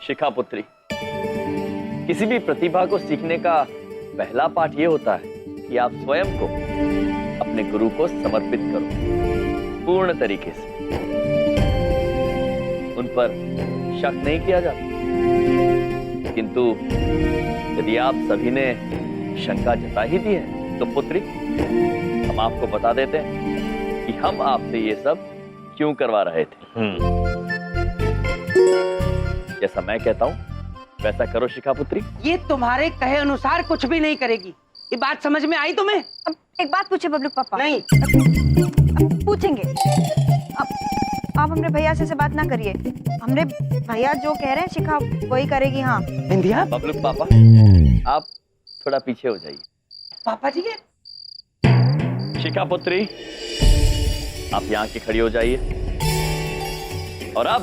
शिखा पुत्री, किसी भी प्रतिभा को सीखने का पहला पाठ यह होता है कि आप स्वयं को अपने गुरु को समर्पित करो पूर्ण तरीके से। उन पर शक नहीं किया जाता, किंतु यदि आप सभी ने शंका जता ही दी है तो पुत्री, हम आपको बता देते हैं कि हम आपसे ये सब क्यों करवा रहे थे। जैसा मैं कहता हूं वैसा करो शिखा पुत्री। ये तुम्हारे कहे अनुसार कुछ भी नहीं करेगी। ये बात समझ में आई तुम्हें? अब एक बात पूछे बबलू पापा। नहीं। अब पूछेंगे। अब आप हमरे भैया से बात ना करिए। हमरे भैया जो कह रहे हैं शिखा वही करेगी। हाँ इंदिया। बबलू पापा, आप थोड़ा पीछे हो जाइए। पापा जी के शिखा पुत्री, आप यहाँ की खड़ी हो जाइए और अब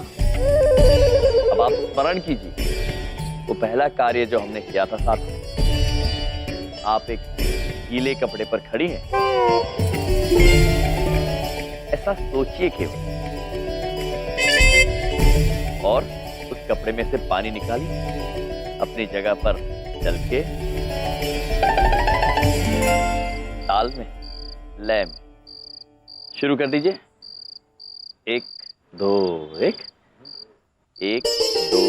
आप स्मरण कीजिए वो पहला कार्य जो हमने किया था साथ में। आप एक गीले कपड़े पर खड़ी हैं। ऐसा सोचिए केवल और उस कपड़े में से पानी निकालिए, अपनी जगह पर चल के ताल में, लय में शुरू कर दीजिए। 1 2 1, 1 2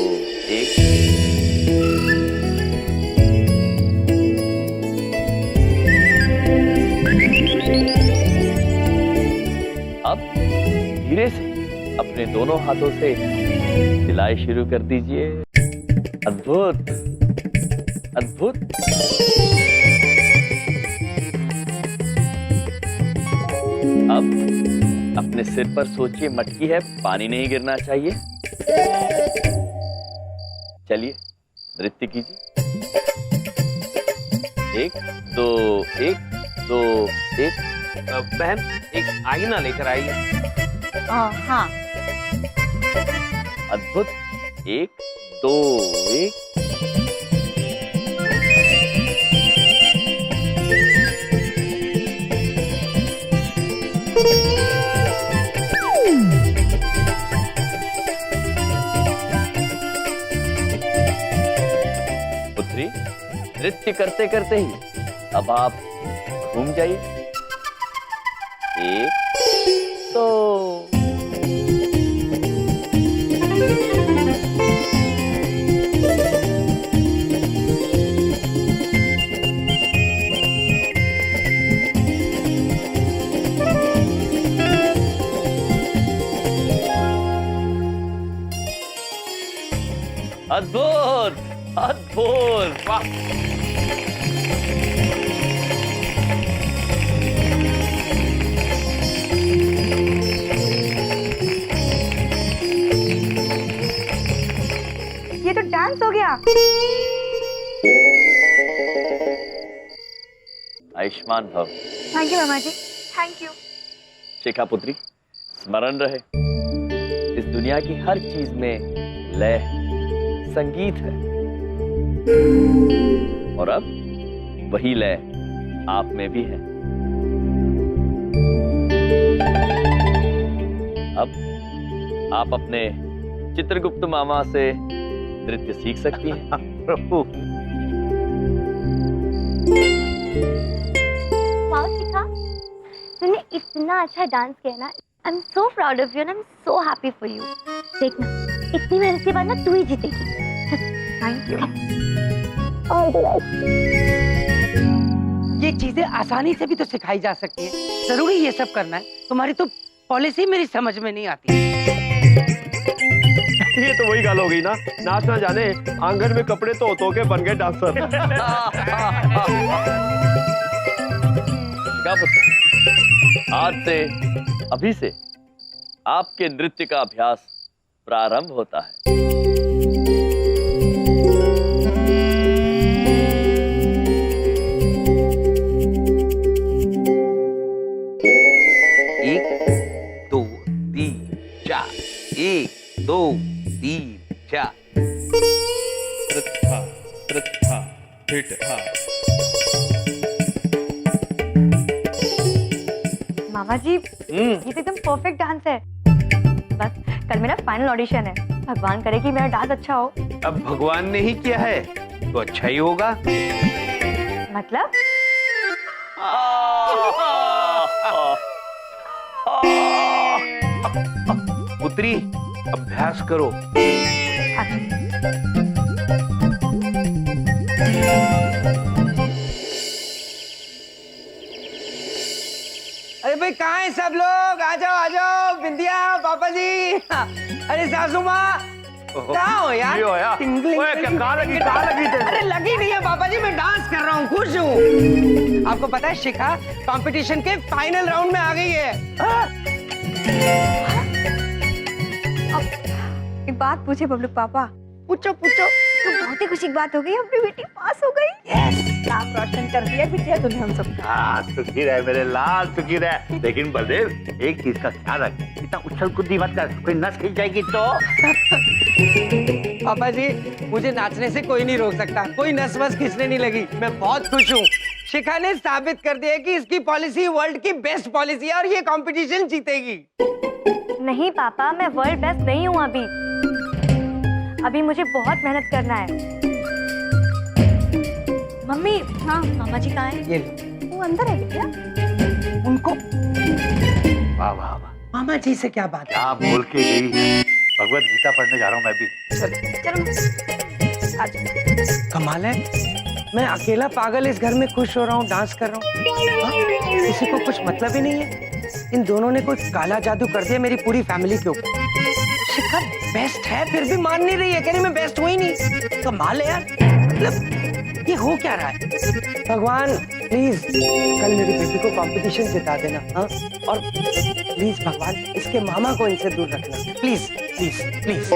1। अब धीरे से अपने दोनों हाथों से सिलाई शुरू कर दीजिए। अद्भुत अद्भुत। अब अपने सिर पर सोचिए मटकी है, पानी नहीं गिरना चाहिए। चलिए नृत्य कीजिए। 1 2 1 2 1। बहन एक आईना लेकर आई है। हाँ। अद्भुत। 1 2 1। पुत्री, नृत्य करते करते ही अब आप घूम जाइए। 1 2। अद्भुत अद्भुत। वाह। ये तो डांस हो गया। आयुष्मान भव। थैंक यू मामा जी। Thank you. शिखा पुत्री, स्मरण रहे इस दुनिया की हर चीज में लय है, संगीत है, और अब वही लय आप में भी है। अब आप अपने चित्रगुप्त मामा से नृत्य सीख सकती हैं। प्रभु। वाओ शिखा, तूने इतना अच्छा डांस किया ना। I am so proud of you and I am so happy for you. देखना, इतनी मेहनत के बाद ना तू ही जीतेगी। Thank you. ये चीजें आसानी से भी तो सिखाई जा सकती है। जरूरी ये सब करना है? तुम्हारी तो पॉलिसी मेरी समझ में नहीं आती। ये तो वही गाल हो गई ना, नाच ना जाने आंगन में कपड़े तो के बन गए डांसर। आज से, अभी से आपके नृत्य का अभ्यास प्रारंभ होता है। एक 2 3 4। 1 2 3 4। पृथा पृथा पिठा। मामा जी, ये तो एकदम परफेक्ट डांस है। बस कल मेरा फाइनल ऑडिशन है। भगवान करे कि मेरा डांस अच्छा हो। अब भगवान ने ही किया है तो अच्छा ही होगा। मतलब पुत्री अभ्यास करो। अरे भाई कहाँ हैं सब लोग? आ जाओ बिंदिया, पापा जी। अरे सासू माँ कहाँ हो यार? कहाँ लगी अरे लगी नहीं है पापा जी, मैं डांस कर रहा हूँ, खुश हूँ। आपको पता है शिखा कंपटीशन के फाइनल राउंड में आ गई है। एक बात पूछे बबलू पापा? पूछो। तो बहुत ही खुशी की बात हो गई, अपनी बेटी पास हो गई। नाम रोशन कर दिया बिटिया तूने हम सबका। हाँ सुखी रहे मेरे लाल, सुखी रहे। लेकिन बलदेव एक चीज का ख्याल रख, इतना उछल कूदी मत कर, कोई नस खींच जाएगी तो। पापा जी मुझे नाचने से कोई नहीं रोक सकता, कोई नस वस खींचने नहीं लगी। मैं बहुत खुश हूँ। शिखा ने साबित कर दिया कि इसकी पॉलिसी वर्ल्ड की बेस्ट पॉलिसी है और ये कंपटीशन जीतेगी। नहीं पापा, मैं वर्ल्ड बेस्ट नहीं हूँ अभी मुझे बहुत मेहनत करना है। मम्मी, हाँ मामा जी कहाँ हैं? ये लो। वो अंदर है बिटिया। उनको वाह वाह वाह, मामा जी से क्या बात है? क्या बोल के गई है। भगवत गीता पढ़ने जा रहा हूँ मैं भी। चलो कमाल है, मैं अकेला पागल इस घर में खुश हो रहा हूँ, डांस कर रहा हूँ। किसी को कुछ मतलब ही नहीं है। इन दोनों ने कोई काला जादू कर दिया मेरी पूरी फैमिली के ऊपर। शिखा बेस्ट है फिर भी मान नहीं रही है, कह रही मैं बेस्ट हुई ही नहीं। कमाल है यार, मतलब ये हो क्या रहा है? भगवान प्लीज कल मेरी बेटी को कंपटीशन जिता देना। हाँ, और प्लीज भगवान इसके मामा को इनसे दूर रखना, प्लीज प्लीज प्लीज।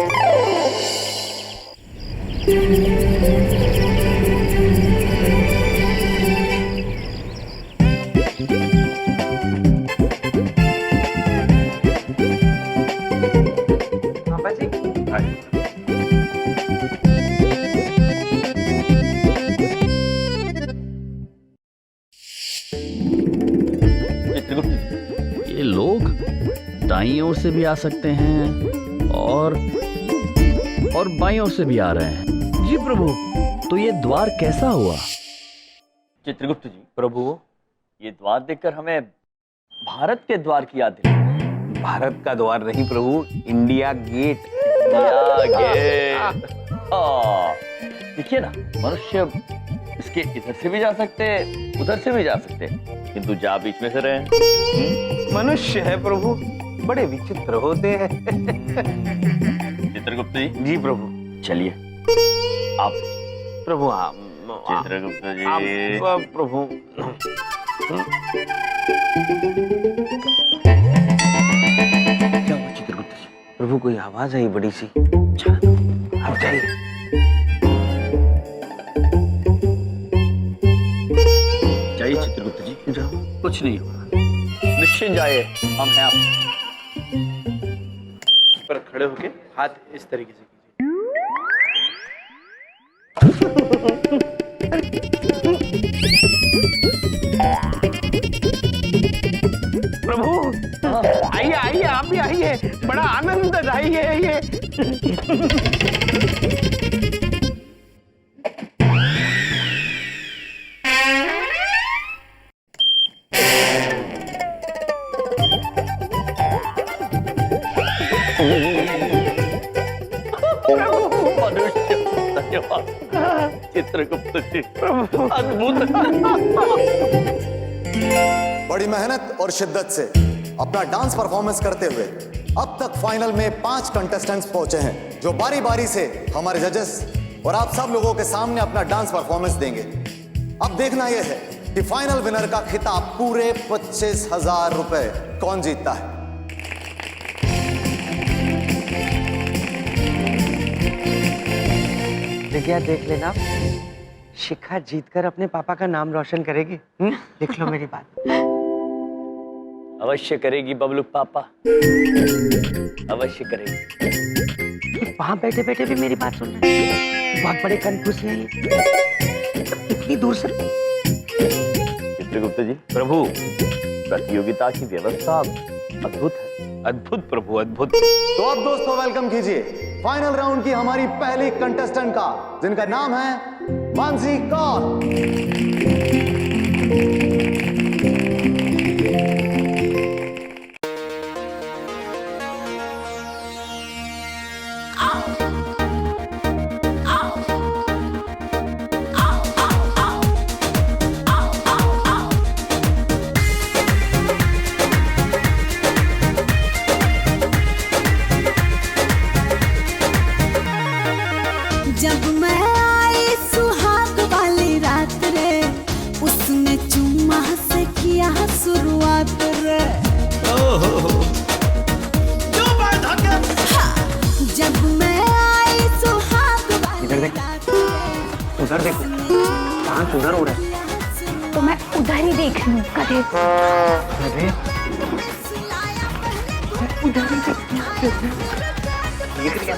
पापा जी ये लोग दाईं ओर से भी आ सकते हैं और बाईं ओर से भी आ रहे हैं। जी प्रभु, तो ये द्वार कैसा हुआ? चित्रगुप्त जी, प्रभु ये द्वार देखकर हमें भारत के द्वार की याद दिलाई। भारत का द्वार नहीं प्रभु, इंडिया गेट। देखिए ना, मनुष्य इसके इधर से भी जा सकते, उधर से भी जा सकते, किंतु जा बीच में से रहे। मनुष्य है प्रभु, बड़े विचित्र होते हैं। चित्रगुप्त जी। जी प्रभु। चलिए आप प्रभु आप चित्रगुप्त जी। प्रभु क्या हुआ चित्रगुप्त जी? प्रभु कोई आवाज आई बड़ी सी। आप जाइए। जाइए चित्रगुप्त जी, जाओ, कुछ नहीं होगा, निश्चिंत जाइए, हम हैं आप। पर खड़े होके हाथ इस तरीके से प्रभु आइए आइए, आप भी आइए, बड़ा आनंददायी है ये। मनुष्य, धन्यवाद चित्रगुप्त जी, अद्भुत। बड़ी मेहनत और शिद्दत से अपना डांस परफॉर्मेंस करते हुए अब तक फाइनल में 5 कंटेस्टेंट्स पहुंचे हैं, जो बारी बारी से हमारे जजेस और आप सब लोगों के सामने अपना डांस परफॉर्मेंस देंगे। अब देखना यह है कि फाइनल विनर का खिताब पूरे 25,000 रुपए कौन जीतता है। विद्या देख लेना, शिखा जीतकर अपने पापा का नाम रोशन करेगी। देख लो मेरी बात। अवश्य करेगी बबलू पापा, अवश्य करेगी। वहां बैठे बैठे भी मेरी बात सुन रहे हैं, बहुत बड़े कंफ्यूज हैं ये। इतनी दूर से। चित्रगुप्त जी, प्रभु प्रतियोगिता की व्यवस्था अद्भुत है। अद्भुत प्रभु, अद्भुत। तो अब दोस्तों वेलकम कीजिए फाइनल राउंड की हमारी पहली कंटेस्टेंट का, जिनका नाम है मानसी कौर। जब मैं आई सुहाग वाली रात रे, उसने चुम्मा से किया शुरुआत रे। हाँ, जब मैं आई सुहाग वाली रात रे, उधर देखो, डांस उधर हो रहा है। तो मैं उधर ही देख लूं गधे। अरे उधर ही देख। ये क्या?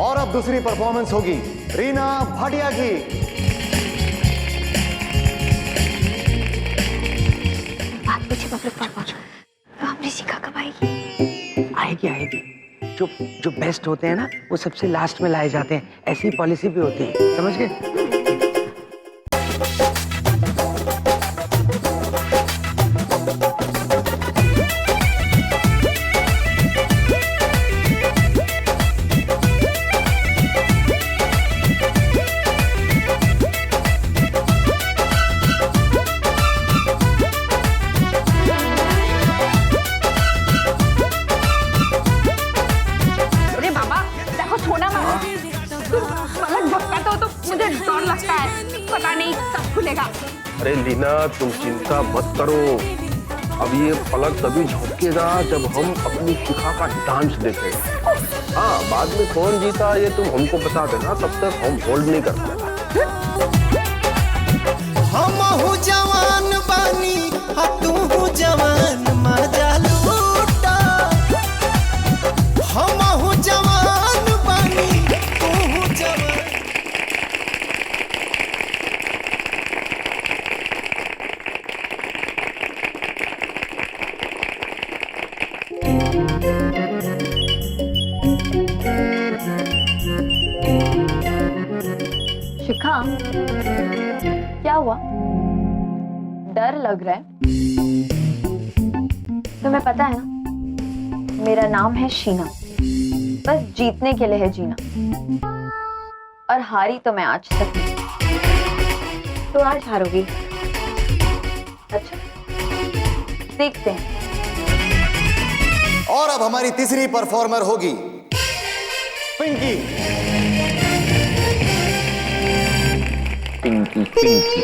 और अब दूसरी परफॉर्मेंस होगी रीना भाटिया की। बात पूछे पापा, हमने सीखा कब आएगी? आएगी। जो बेस्ट होते हैं ना, वो सबसे लास्ट में लाए जाते हैं। ऐसी पॉलिसी भी होती है, समझ गए? अरे लीना, तुम चिंता मत करो। अब ये पलक तभी झपकेगा जब हम अपनी शिखा का डांस देखेंगे। हाँ, बाद में कौन जीता ये तुम हमको बता देना, तब तक हम होल्ड नहीं करते। हम हूँ जवान बानी, तू हूँ जवान मजा लूटा। हम हूँ जवान बानी, तू हूँ जवान। शिखा, क्या हुआ? डर लग रहा है? तुम्हें पता है ना, मेरा नाम है शीना। बस जीतने के लिए है जीना, और हारी तो मैं आज तक नहीं। तो आज हारोगी? अच्छा, देखते हैं। और अब हमारी तीसरी परफॉर्मर होगी पिंकी। पिंकी।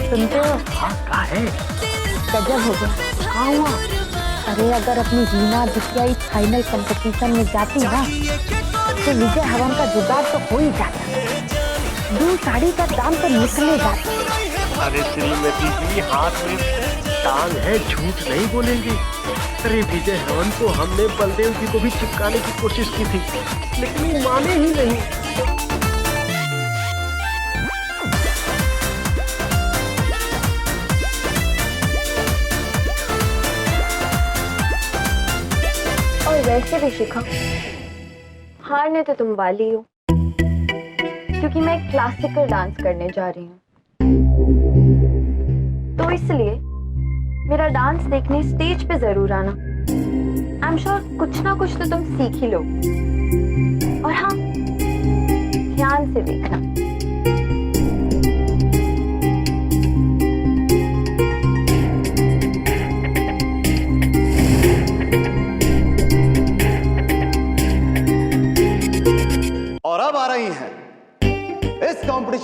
सुनते हो? कहाँ है? गजब हो गया। कहाँ हुआ? अरे अगर अपनी रीना बिटिया इस फाइनल कंपटीशन में जाती ना, तो विजय हवन का जुगाड़ तो हो ही जाता। 2 साड़ी का दाम तो निकले जाता। अरे श्रीमती जी, हाथ में टांग है, झूठ नहीं बोलेंगे। अरे विजय हवन को हमने बलदेव जी को भी चिपकाने की कोशिश की थी, लेकिन वो माने ही नहीं। और वैसे भी शिखा, हारने तो तुम वाली हो, क्योंकि मैं क्लासिकल डांस करने जा रही हूँ। तो इसलिए मेरा डांस देखने स्टेज पे जरूर आना। आई एम श्योर कुछ ना कुछ तो तुम सीख ही लो। और हाँ, ध्यान से देखना।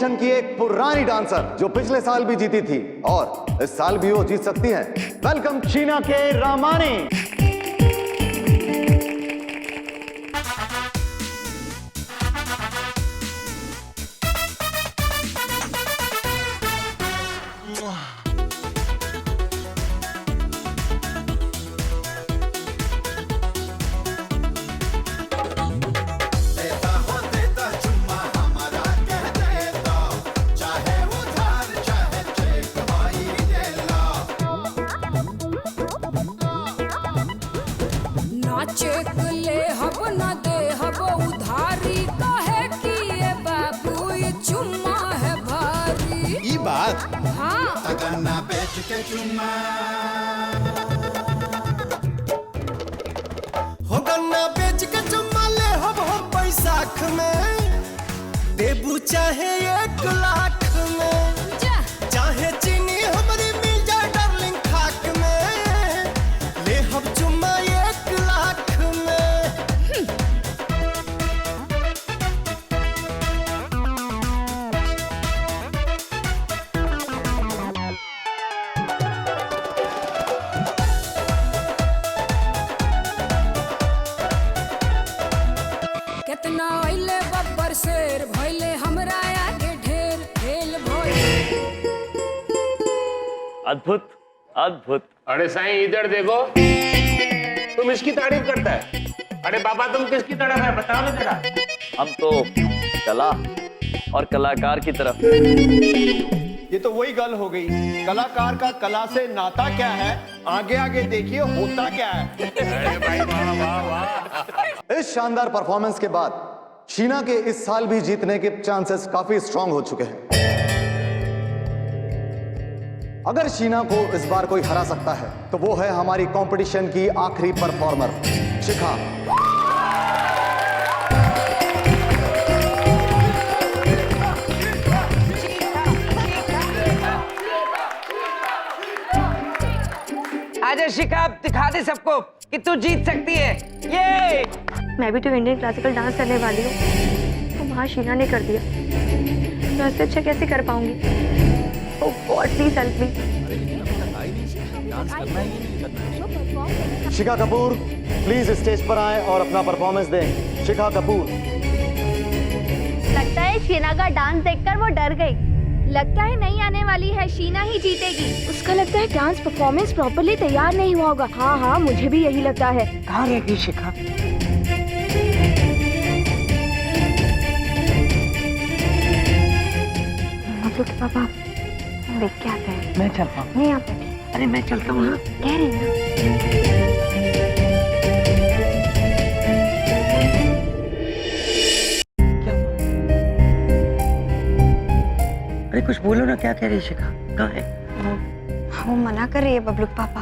कंपटीशन की एक पुरानी डांसर जो पिछले साल भी जीती थी और इस साल भी वो जीत सकती है। वेलकम शीना के रामानी। चेक ले हब न दे हब उधारी काहे कि ये बाबू ये चुम्मा है भारी। ई बात हाँ गन्ना बेच के चुम्मा हो, गन्ना बेच के चुम्मा ले हब हो बैसाख में, देबू चाहे 1 लाख में, चाहे चीनी हमारी मिल जाए डार्लिंग खाक में, ले हब चुम्मा 1 लाख में। कितना अइले बब्बर शेर भइले हमरा आगे ढेर खेल भइल। अद्भुत अद्भुत। अरे साईं इधर देखो, तुम इसकी तारीफ करता है। अरे बाबा तुम किसकी तरफ है बताओ ना जरा। हम तो कला और कलाकार की तरफ। ये तो वही गल हो गई, कलाकार का कला से नाता क्या है, आगे आगे देखिए होता क्या है। अरे भाई वाह वाह वाह। इस शानदार परफॉर्मेंस के बाद शीना के इस साल भी जीतने के चांसेस काफी स्ट्रांग हो चुके हैं। अगर शीना को इस बार कोई हरा सकता है तो वो है हमारी कंपटीशन की आखिरी परफॉर्मर शिखा। आजा शिखा, दिखा दे सबको कि तू जीत सकती है। ये मैं भी तो इंडियन क्लासिकल डांस करने वाली हूँ, तो वहाँ शीना ने कर दिया, तो इससे अच्छा कैसे कर पाऊंगी? Oh God please help me. Shikha Kapoor please stage पर आए और अपना परफॉर्मेंस दें। शिखा कपूर। लगता है शीना का डांस देखकर वो डर गई। लगता है नहीं आने वाली है, शीना ही जीतेगी। उसका लगता है डांस परफॉर्मेंस प्रॉपर्ली तैयार नहीं हुआ होगा। हाँ हाँ मुझे भी यही लगता है। कहाँ रह गई शिखा? आप लोग के पापा देख के आते हैं। मैं चलता हूँ। नहीं आप बैठे। अरे मैं चलता हूँ। कह रही हूँ। अरे कुछ बोलो ना, क्या कह रही है शिखा? कहाँ है? वो मना कर रही है बबलू पापा।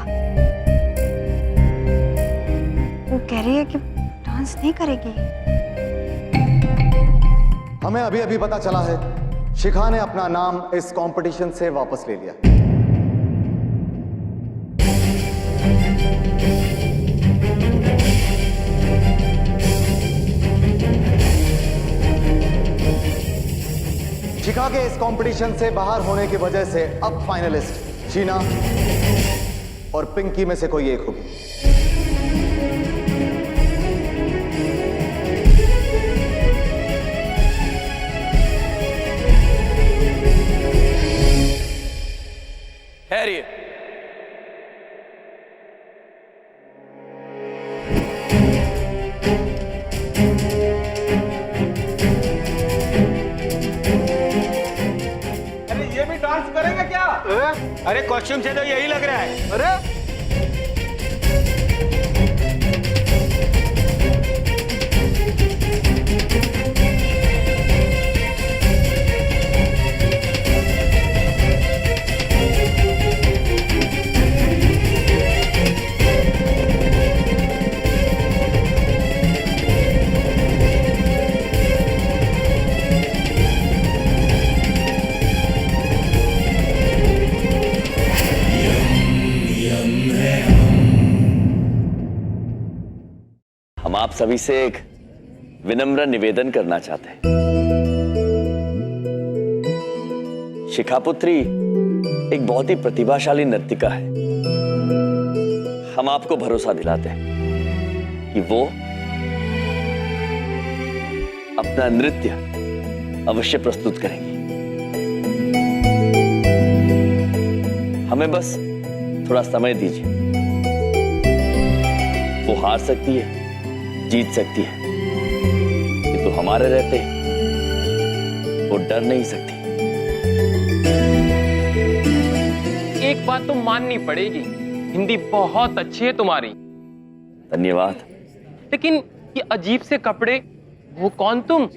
वो कह रही है कि डांस नहीं करेगी। हमें अभी अभी पता चला है शिखा ने अपना नाम इस कंपटीशन से वापस ले लिया। शिखा के इस कंपटीशन से बाहर होने की वजह से अब फाइनलिस्ट शीना और पिंकी में से कोई एक होगी। ठहरिए। अरे ये भी डांस करेगा क्या? अरे कॉस्ट्यूम से तो यही लग रहा है। अरे हम आप सभी से एक विनम्र निवेदन करना चाहते हैं। शिखापुत्री एक बहुत ही प्रतिभाशाली नर्तिका है। हम आपको भरोसा दिलाते हैं कि वो अपना नृत्य अवश्य प्रस्तुत करेंगी। हमें बस थोड़ा समय दीजिए। वो हार सकती है, जीत सकती है, किंतु हमारे रहते वो डर नहीं सकती। एक बात तो माननी पड़ेगी, हिंदी बहुत अच्छी है तुम्हारी। धन्यवाद। लेकिन ये अजीब से कपड़े, वो कौन तुम?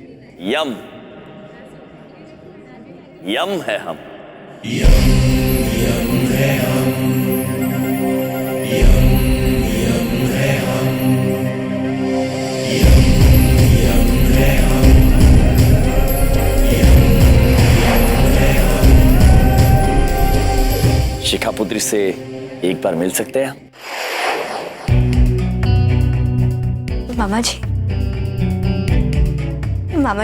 यम, यम है हम। शिखापुत्री से एक बार मिल सकते हैं? मामा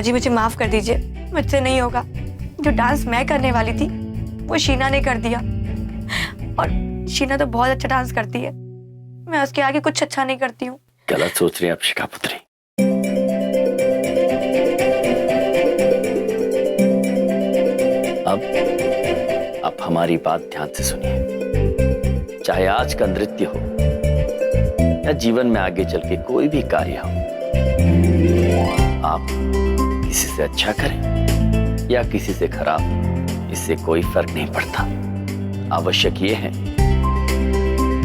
जी मुझे माफ कर दीजिए, मुझसे नहीं होगा। जो डांस मैं करने वाली थी वो शीना ने कर दिया, और शीना तो बहुत अच्छा डांस करती है। मैं उसके आगे कुछ अच्छा नहीं करती हूँ। गलत सोच रही हैं आप शिखापुत्री। अब हमारी बात ध्यान से सुनिए। चाहे आज का नृत्य हो या जीवन में आगे चल के कोई भी कार्य हो, आप किसी से अच्छा करें या किसी से खराब, इससे कोई फर्क नहीं पड़ता। आवश्यक ये है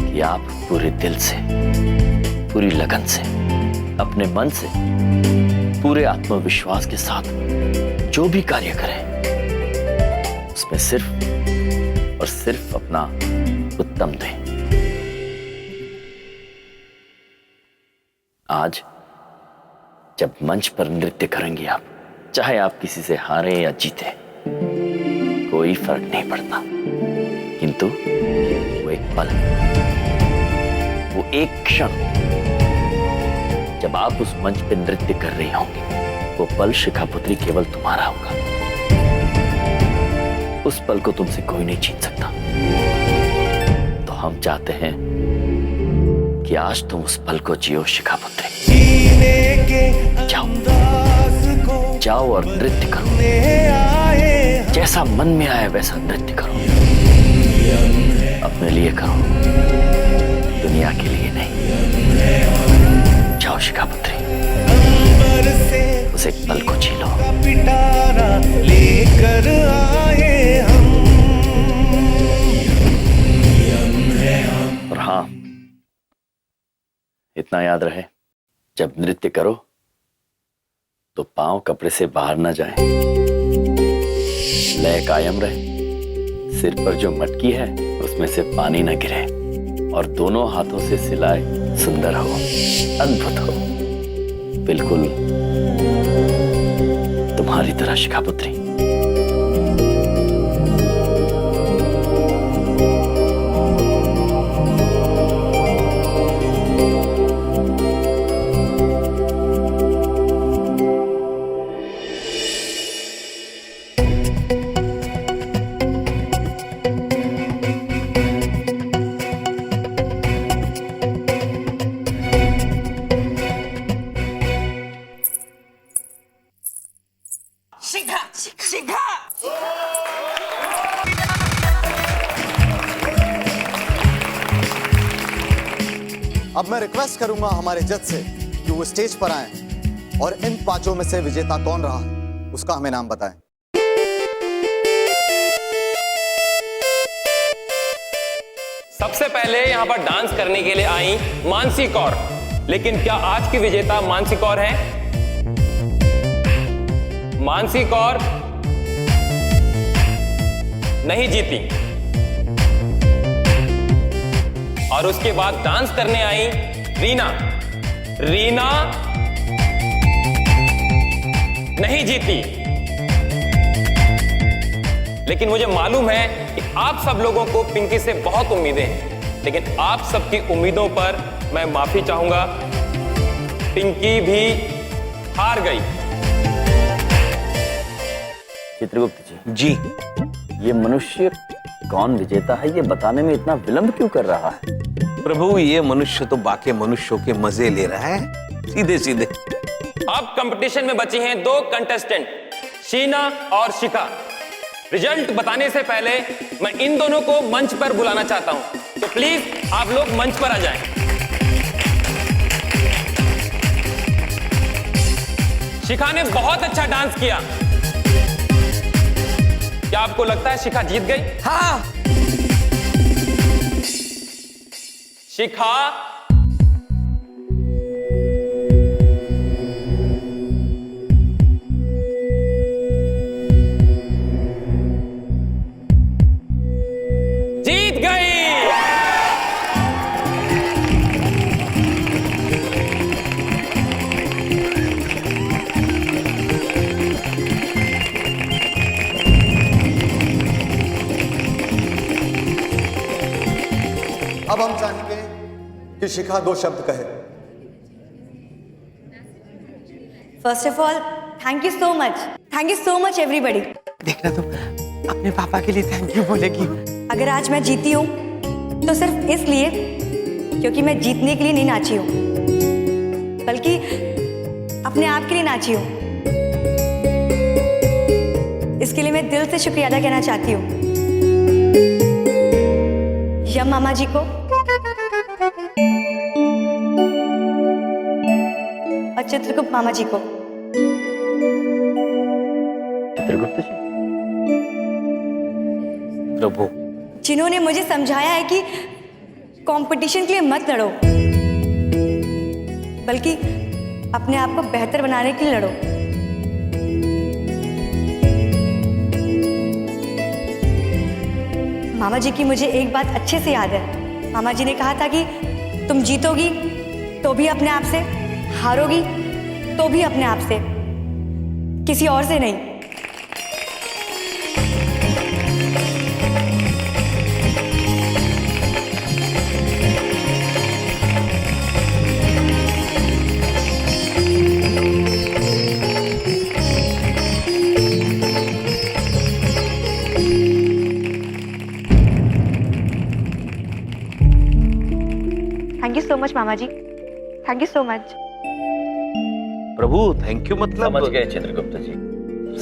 कि आप पूरे दिल से, पूरी लगन से, अपने मन से, पूरे आत्मविश्वास के साथ जो भी कार्य करें उसमें सिर्फ और सिर्फ अपना उत्तम दें। आज जब मंच पर नृत्य करेंगे आप, चाहे आप किसी से हारे या जीते, कोई फर्क नहीं पड़ता, किंतु वो एक पल, वो एक क्षण जब आप उस मंच पर नृत्य कर रही होंगी, वो पल शिखापुत्री केवल तुम्हारा होगा। उस पल को तुमसे कोई नहीं छीन सकता। तो हम चाहते हैं कि आज तुम उस पल को जियो शिखापुत्री। जाओ, जाओ और नृत्य करो। जैसा मन में आए वैसा नृत्य करो। अपने लिए करो, दुनिया के लिए नहीं। जाओ शिखापुत्री, उस एक पल को जी लो। लेकर आए हम। और हाँ, इतना याद रहे, जब नृत्य करो तो पांव कपड़े से बाहर ना जाए, लय कायम रहे, सिर पर जो मटकी है उसमें से पानी न गिरे, और दोनों हाथों से सिलाई सुंदर हो, अद्भुत हो, बिल्कुल तुम्हारी तरह शिखापुत्री। अब मैं रिक्वेस्ट करूंगा हमारे जज से कि वो स्टेज पर आएं और इन पांचों में से विजेता कौन रहा उसका हमें नाम बताएं। सबसे पहले यहाँ पर डांस करने के लिए आई मानसी कौर। लेकिन क्या आज की विजेता मानसी कौर है? मानसी कौर नहीं जीती। और उसके बाद डांस करने आई रीना। रीना नहीं जीती। लेकिन मुझे मालूम है कि आप सब लोगों को पिंकी से बहुत उम्मीदें हैं, लेकिन आप सबकी उम्मीदों पर मैं माफी चाहूंगा। पिंकी भी हार गई। चित्रगुप्त जी, ये मनुष्य कौन विजेता है, ये बताने में इतना विलंब क्यों कर रहा है? प्रभु ये मनुष्य तो बाकी मनुष्यों के मजे ले रहा है, सीधे सीधे। अब कंपटीशन में बची हैं 2 कंटेस्टेंट, शीना और शिखा। रिजल्ट बताने से पहले मैं इन दोनों को मंच पर बुलाना चाहता हूं, तो प्लीज आप लोग मंच पर आ जाएं। शिखा ने बहुत अच्छा डांस किया। क्या आपको लगता है शिखा जीत गई? हाँ। शिखा, जीत गई। अब हम चाहेंगे कि शिखा 2 शब्द कहे। First of all thank you so much everybody. देखना तुम अपने पापा के लिए थैंक यू बोलेगी। अगर आज मैं जीती हूँ तो सिर्फ इसलिए क्योंकि मैं जीतने के लिए नहीं नाची हूँ, बल्कि अपने आप के लिए नाची हूँ। इसके लिए मैं दिल से शुक्रिया अदा करना चाहती हूँ यम मामा जी को और चित्रगुप्त मामा जी को। चित्रगुप्त जी? प्रभु, जिन्होंने मुझे समझाया है कि कंपटीशन के लिए मत लड़ो, बल्कि अपने आप को बेहतर बनाने के लिए लड़ो। मामा जी की मुझे एक बात अच्छे से याद है। मामा जी ने कहा था कि तुम जीतोगी तो भी अपने आप से, हारोगी तो भी अपने आप से, किसी और से नहीं। थैंक यू सो मच मामा जी, थैंक यू सो मच। प्रभु थैंक यू मतलब? समझ गए चित्रगुप्त जी,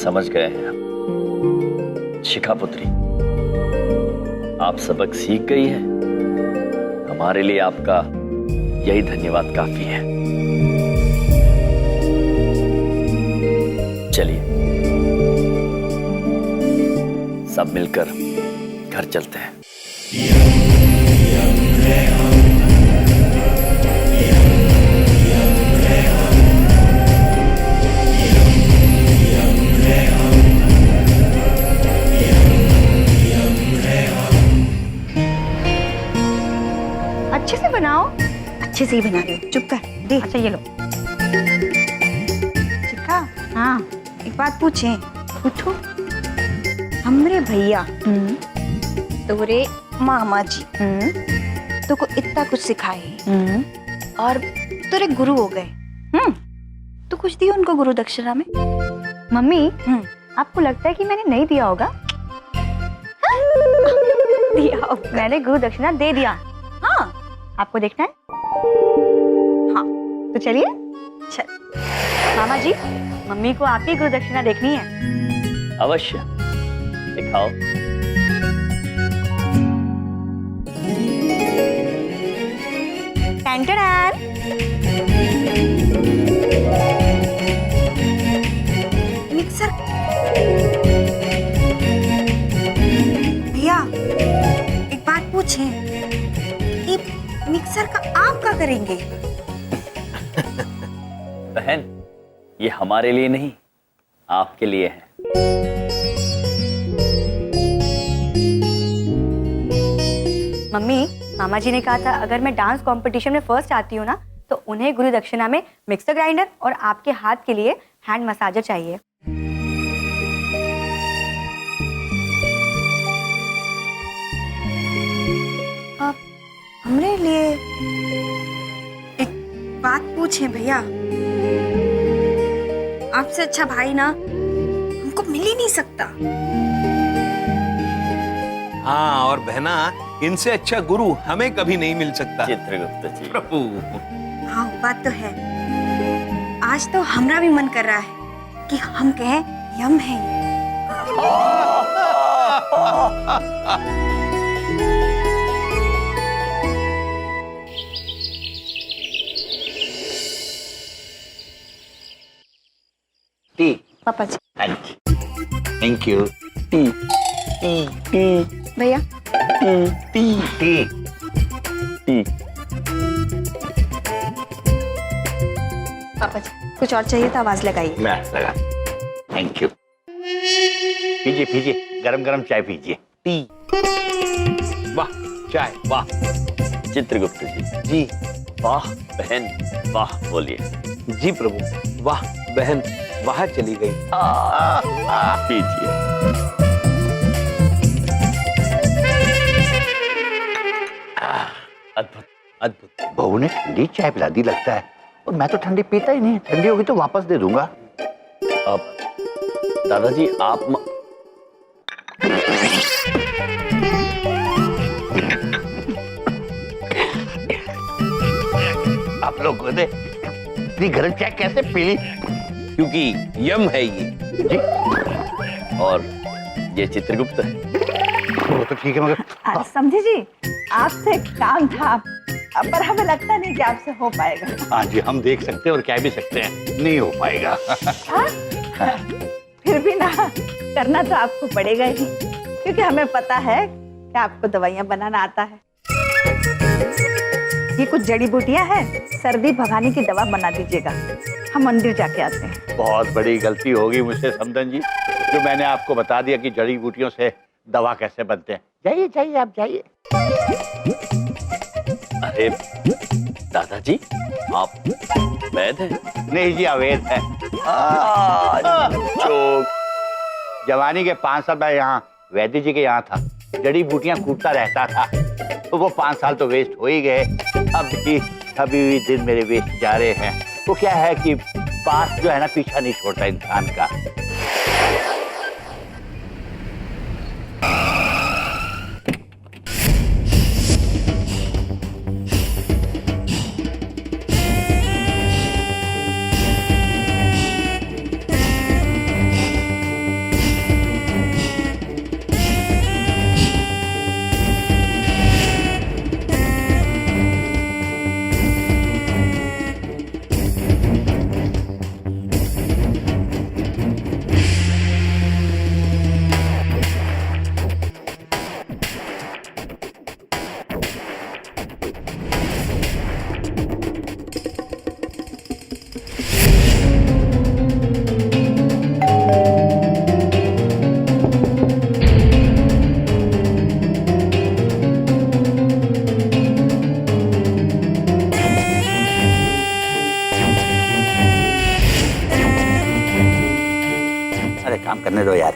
समझ गए हैं हम। शिखा पुत्री, आप सबक सीख गई है। हमारे लिए आपका यही धन्यवाद काफी है। चलिए सब मिलकर घर चलते हैं। अच्छे से बनाओ। अच्छे से ही बना रही हूँ, चुप कर दे। अच्छा ये लो। चिक्का, हाँ एक बात पूछें? पूछो। हमरे भैया तोरे मामा जी तो को इतना कुछ सिखाए और तोरे गुरु हो गए, तो कुछ दिया उनको गुरु दक्षिणा में? मम्मी आपको लगता है कि मैंने नहीं दिया होगा? दिया होगा। मैंने गुरु दक्षिणा दे दिया। हाँ आपको देखना है? हाँ तो चलिए। चल। मामा जी, मम्मी को आपकी गुरु दक्षिणा देखनी है। अवश्य दिखाओ। टैंटरैन। मिक्सर। भैया एक बात पूछें, ये मिक्सर का आप क्या करेंगे? बहन, ये हमारे लिए नहीं, आपके लिए है। मम्मी, मामा जी ने कहा था अगर मैं डांस कंपटीशन में फर्स्ट आती हूँ ना तो उन्हें गुरु दक्षिणा में मिक्सर ग्राइंडर और आपके हाथ के लिए हैंड मसाजर चाहिए। आप हमरे लिए एक बात पूछें भैया? आपसे अच्छा भाई ना हमको मिल ही नहीं सकता। हाँ, और बहना इनसे अच्छा गुरु हमें कभी नहीं मिल सकता। चित्रगुप्त जी प्रभु। हाँ बात तो है। आज तो हमरा भी मन कर रहा है कि हम कहें यम है। टी। पापा जी। Thank you. Tea tea tea भैया। Tea tea tea. पापा जी कुछ और चाहिए तो आवाज लगाइए। मैं लगा। Thank you. पीजिए पीजिए, गरम गरम चाय पीजिए। टी। वाह चाय वाह। चित्रगुप्त जी जी। वाह बहन वाह बोलिए। जी प्रभु। वाह बहन वाह चली गई। पीजिए। अद्भुत अद्भुत। बहू ने ठंडी चाय पिला दी लगता है, और मैं तो ठंडी पीता ही नहीं। ठंडी होगी तो वापस दे दूंगा। अब दादाजी आप लोगों ने इतनी गरम चाय कैसे पी ली? क्योंकि यम है ये। जी। और ये चित्रगुप्त है। वो तो ठीक है, मगर समझे जी आपसे काम था, पर हमें लगता नहीं कि आपसे हो पाएगा। हाँ जी, हम देख सकते हैं और कह भी सकते हैं नहीं हो पाएगा। फिर भी ना करना तो आपको पड़ेगा ही, क्योंकि हमें पता है कि आपको दवाइयाँ बनाना आता है। ये कुछ जड़ी बूटियां हैं, सर्दी भगाने की दवा बना दीजिएगा। हम मंदिर जाके आते हैं। बहुत बड़ी गलती होगी मुझसे समधन जी, जो मैंने आपको बता दिया कि जड़ी बूटियों से दवा कैसे बनते हैं। जाइए जाइए, आप जाइए। अरे दादाजी आप वैद हैं? नहीं जी, अवैध है। जवानी के 5 साल मैं यहाँ वैद्य जी के यहाँ था, जड़ी बूटियां कूटता रहता था, तो वो 5 साल तो वेस्ट हो ही गए। अभी भी दिन मेरे वेस्ट जा रहे हैं। वो क्या है कि पास जो है ना, पीछा नहीं छोड़ता इंसान का। काम करने दो यार।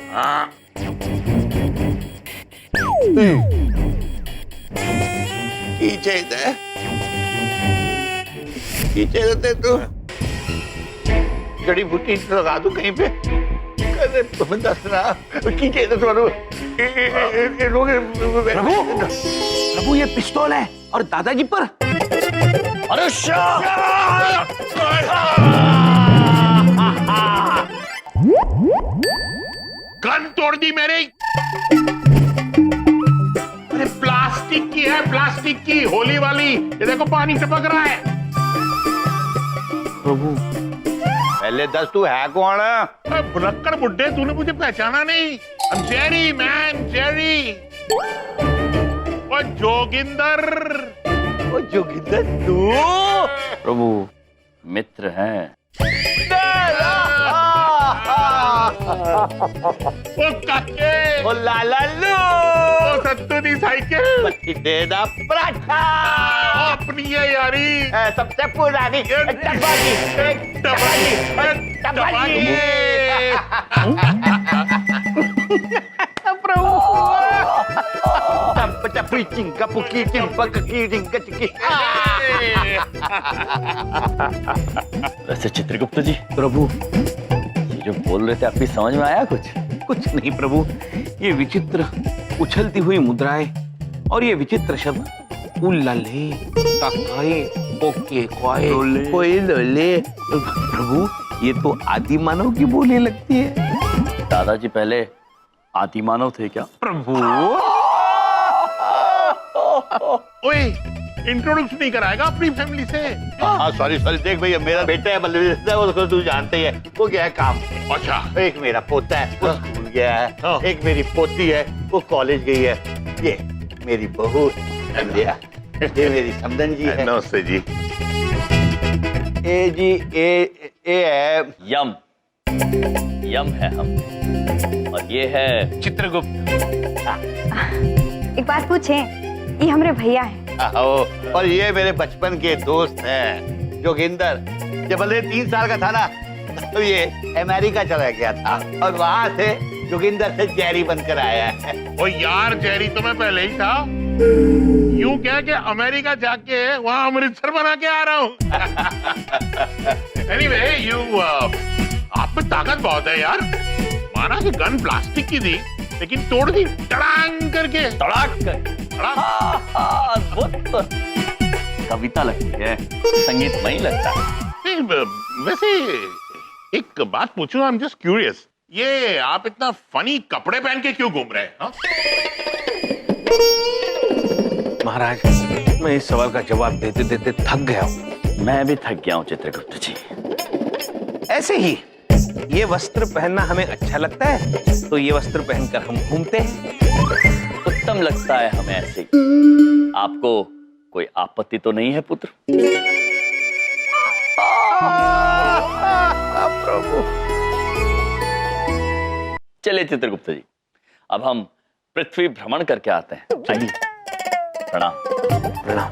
तो जड़ी बूटी लगा दू कहीं पे। तुम्हें दस रहा प्रभु ये पिस्तौल है और दादाजी पर। अरे गन तोड़ दी मेरी। अरे प्लास्टिक की है, प्लास्टिक की, होली वाली। ये देखो पानी टपक रहा है। प्रभु पहले 10 तू है कौन? भुलक्कड़ बुड्ढे, तूने मुझे पहचाना नहीं? I'm Jerry, man, Jerry। ओ जोगिंदर। ओ जोगिंदर तू? प्रभु मित्र हैं। ओ काके। ओ लालालू। ओ सत्तू दी साइकिल। देना पराठा। अपनी है यारी। सबसे पुरानी टपाली। वैसे चित्रगुप्त जी, प्रभु ये जो बोल रहे थे आपकी समझ में आया कुछ? कुछ नहीं प्रभु, ये विचित्र उछलती हुई मुद्राएं और ये विचित्र शब्द उल्लाले, तकाए, ओके, क्वाए, कोई लोले। प्रभु ये तो आदि मानव की बोली लगती है। दादाजी पहले आदि मानव थे क्या? प्रभु ओए, इंट्रोड्यूस नहीं कराएगा अपनी फैमिली से? हाँ सॉरी देख भैया, मेरा बेटा है बल्लभ, उसको तू जानते ही है, वो गया है काम। अच्छा। एक मेरा पोता है, वो स्कूल गया है। एक मेरी पोती है, वो कॉलेज गई है। ये मेरी बहू संध्या, ये मेरी समदन जी है। नमस्ते जी। ए जी ए है यम है हम, और ये है चित्रगुप्त। एक बात पूछें, ये हमारे भैया हैं। और ये मेरे बचपन के दोस्त हैं जोगिंदर। जब बल्लभ 3 साल का था ना, तो ये अमेरिका चला गया था और वहां से जोगिंदर से जेरी बनकर आया है। ओ यार, जेरी तो मैं पहले ही था। यूं कह के अमेरिका जाके वहां अमृतसर बना के आ रहा हूँ। एनीवे, आप में ताकत बहुत है यार। माना कि गन प्लास्टिक की थी, लेकिन तोड़ दी टड़ांग करके। तड़ाक कर। अद्भुत कविता लगती है, संगीतमय लगता है। वैसे एक बात पूछूं, आई एम जस्ट क्यूरियस, ये आप इतना फनी कपड़े पहन के क्यों घूम रहे हैं? महाराज, मैं इस सवाल का जवाब देते देते थक गया हूँ। मैं भी थक गया हूँ चित्रगुप्त जी। ऐसे ही ये वस्त्र पहनना हमें अच्छा लगता है, तो ये वस्त्र पहनकर हम घूमते हैं। उत्तम लगता है हमें ऐसे ही। आपको कोई आपत्ति तो नहीं है पुत्र? प्रभु। चलिए चित्रगुप्त जी, अब हम पृथ्वी भ्रमण करके आते हैं। आइए। प्रणाम। प्रणाम।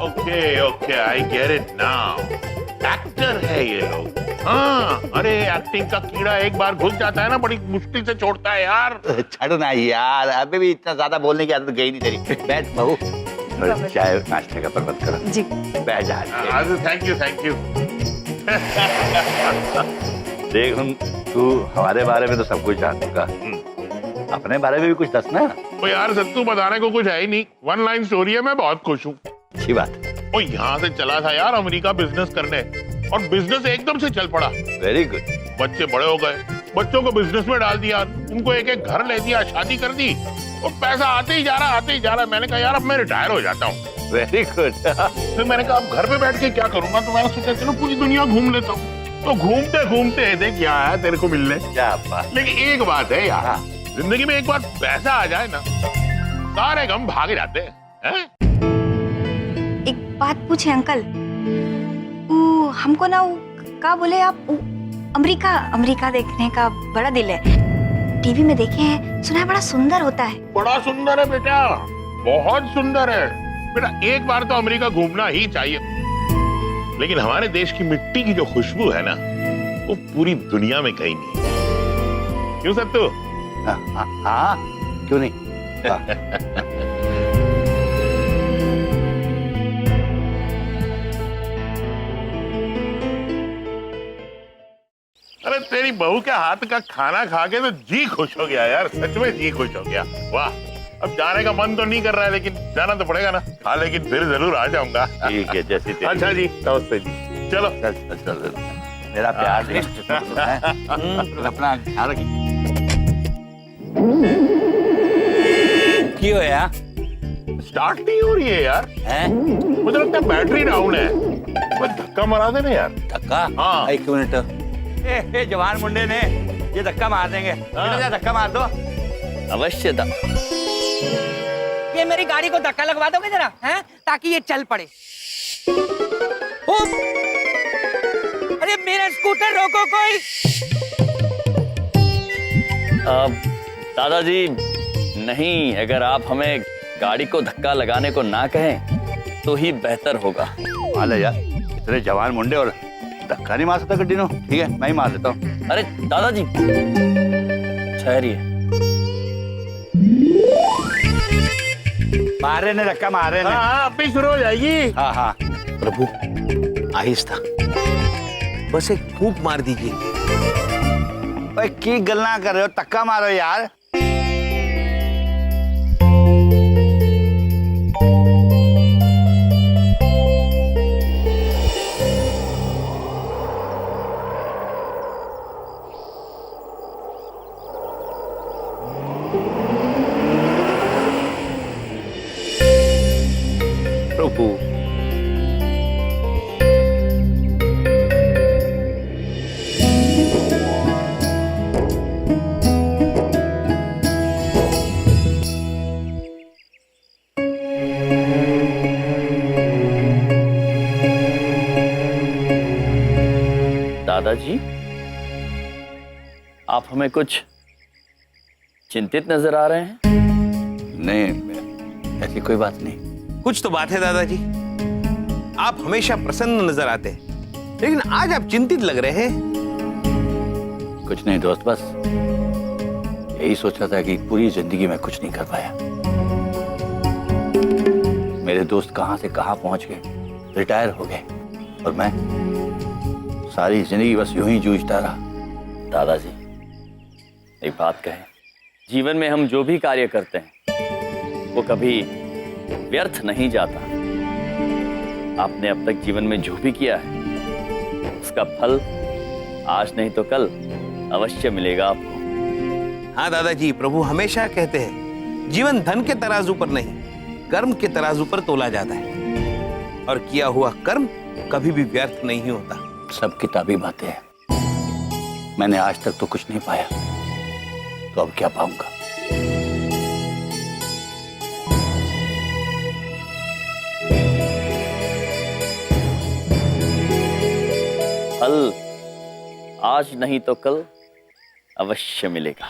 Okay, I get it now. Actor है ये लोग। हाँ, अरे एक्टिंग का कीड़ा एक बार घुस जाता है ना, बड़ी मुश्किल से छोड़ता है यार। छड़ ना यार, अभी भी इतना ज्यादा बोलने की आदत गई नहीं तेरी। बैठ बहू, चाय नाश्ते का प्रबंध करो जी। बैठ जा। Thank you. देख, तू हमारे बारे में तो सब कुछ जान चुका, अपने बारे में भी कुछ दसना है। तो यार सत्तू बताने को कुछ है ही नहीं, 1 लाइन स्टोरी है, मैं बहुत खुश हूँ। अच्छी बात। वो यहाँ से चला था यार अमेरिका बिजनेस करने, और बिजनेस एकदम से चल पड़ा। Very good. बच्चे बड़े हो गए, बच्चों को बिजनेस में डाल दिया, उनको एक एक घर ले दिया, शादी कर दी, और पैसा आते ही जा रहा। मैंने कहा यार अब मैं रिटायर हो जाता हूँ। Very good. फिर मैंने कहा अब घर पे बैठ के क्या करूंगा, तो मैंने सोचा चलो पूरी दुनिया घूम लेता हूँ। तो घूमते घूमते देख क्या आया तेरे को मिलने। क्या बात। लेकिन एक बात है यार, जिंदगी में एक बार पैसा आ जाए ना, सारे गम भाग जाते हैं। एक बात पूछे अंकल, हमको ना क्या बोले आप, अमेरिका देखने का बड़ा दिल है। टीवी में देखे हैं, सुना है बड़ा सुंदर होता है। बड़ा सुंदर है बेटा, बहुत सुंदर है बेटा। एक बार तो अमेरिका घूमना ही चाहिए। लेकिन हमारे देश की मिट्टी की जो खुशबू है ना, वो पूरी दुनिया में कहीं नहीं। क्यों सत्तू? हाँ, क्यों नहीं। अरे तेरी बहू के हाथ का खाना खा के तो जी खुश हो गया यार, सच में जी खुश हो गया। वाह, अब जाने का मन तो नहीं कर रहा है, लेकिन जाना तो पड़ेगा ना। हाँ, लेकिन फिर जरूर आ जाऊंगा। ठीक है, जैसी तेरी। अच्छा जी, नमस्ते जी। चलो चल, मेरा प्यार अपना ख्याल रखिए। क्यों है यार? स्टार्ट नहीं हो रही है यार। मुझे लगता है बैटरी डाउन है। बस धक्का मारा देना यार। धक्का? हाँ। 1 मिनट। जवान मुंडे ने ये धक्का मार देंगे। धक्का मार दो। अवश्य दा। ये मेरी गाड़ी को धक्का लगवा दोगे जरा, हैं? ताकि ये चल पड़े। अरे मेरा स्कूटर रोको कोई। दादाजी नहीं, अगर आप हमें गाड़ी को धक्का लगाने को ना कहें तो ही बेहतर होगा। माल यार, इतने जवान मुंडे और धक्का नहीं मार सकता गड्डी नो। ठीक है, मैं ही मार लेता हूँ। अरे दादाजी ठहरिए। मारे ने धक्का मारे ने। हाँ, अब भी शुरू हो जाएगी। हाँ। प्रभु आहिस्ता, बस एक फूंक मार दीजिए। की गलना कर रहे हो, धक्का मारो यार। प्रभु। दादाजी, आप हमें कुछ चिंतित नजर आ रहे हैं। नहीं, ऐसी कोई बात नहीं। कुछ तो बात है दादाजी, आप हमेशा प्रसन्न नजर आते हैं, लेकिन आज आप चिंतित लग रहे हैं। कुछ नहीं दोस्त, बस यही सोचा था कि पूरी जिंदगी में कुछ नहीं कर पाया। मेरे दोस्त कहां से कहां पहुंच गए, रिटायर हो गए, और मैं सारी जिंदगी बस यूं ही जूझता रहा। दादाजी, एक बात कहें, जीवन में हम जो भी कार्य करते हैं वो कभी व्यर्थ नहीं जाता। आपने अब तक जीवन में जो भी किया है उसका फल आज नहीं तो कल अवश्य मिलेगा आपको। हाँ दादाजी, प्रभु हमेशा कहते हैं जीवन धन के तराजू पर नहीं, कर्म के तराजू पर तोला जाता है, और किया हुआ कर्म कभी भी व्यर्थ नहीं होता। सब किताबी बातें हैं, मैंने आज तक तो कुछ नहीं पाया, तो अब क्या पाऊंगा। फल आज नहीं तो कल अवश्य मिलेगा।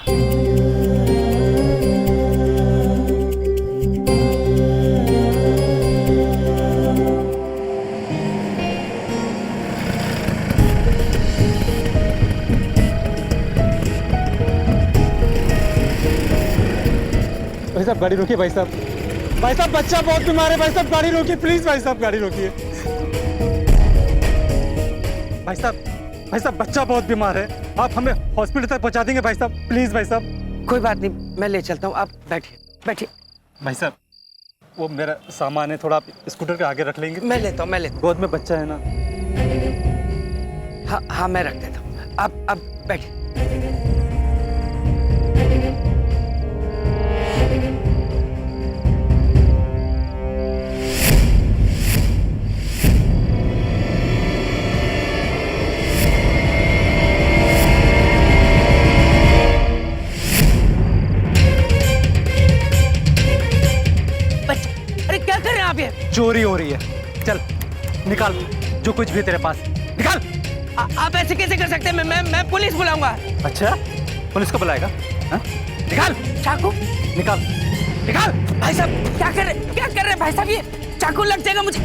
भाई साहब गाड़ी रोकिए, भाई साहब, भाई साहब बच्चा बहुत बीमार है, भाई साहब गाड़ी रोकिए प्लीज, भाई साहब गाड़ी रोकिए। भाई साहब बच्चा बहुत बीमार है, आप हमें हॉस्पिटल तक पहुंचा देंगे भाई साहब, प्लीज भाई साहब। कोई बात नहीं, मैं ले चलता हूँ, आप बैठिए बैठिए। भाई साहब वो मेरा सामान है, थोड़ा आप स्कूटर के आगे रख लेंगे। मैं लेता हूँ। गोद में बच्चा है ना। हाँ मैं रख देता हूँ, आप बैठिए। चोरी हो रही है, चल निकाल जो कुछ भी तेरे पास, निकाल। आप ऐसे कैसे कर सकते हैं? मैं पुलिस बुलाऊंगा। अच्छा, पुलिस को बुलाएगा? निकाल चाकू, निकाल निकाल। भाई साहब क्या कर रहे हैं भाई साहब, ये चाकू लग जाएगा मुझे।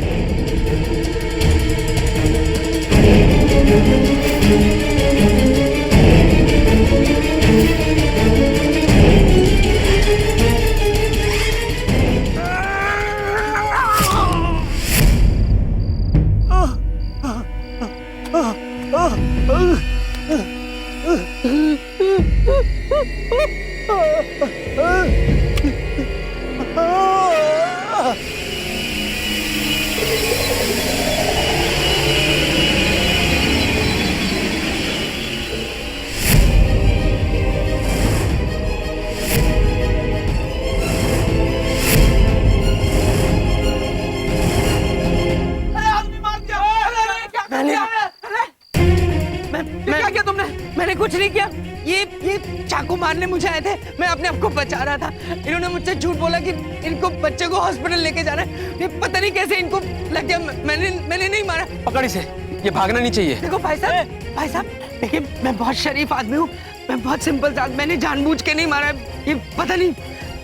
मैंने कुछ नहीं किया, ये चाकू मारने मुझे आए थे, मैं अपने आप को बचा रहा था। इन्होंने मुझसे झूठ बोला कि इनको बच्चे को हॉस्पिटल लेके जाना है, ये पता नहीं कैसे इनको लग गया। मैंने नहीं मारा। पकड़ इसे, ये भागना नहीं चाहिए। देखो भाई साहब देखिए, मैं बहुत शरीफ आदमी हूँ, मैं बहुत सिंपल सा, मैंने जानबूझ के नहीं मारा, ये पता नहीं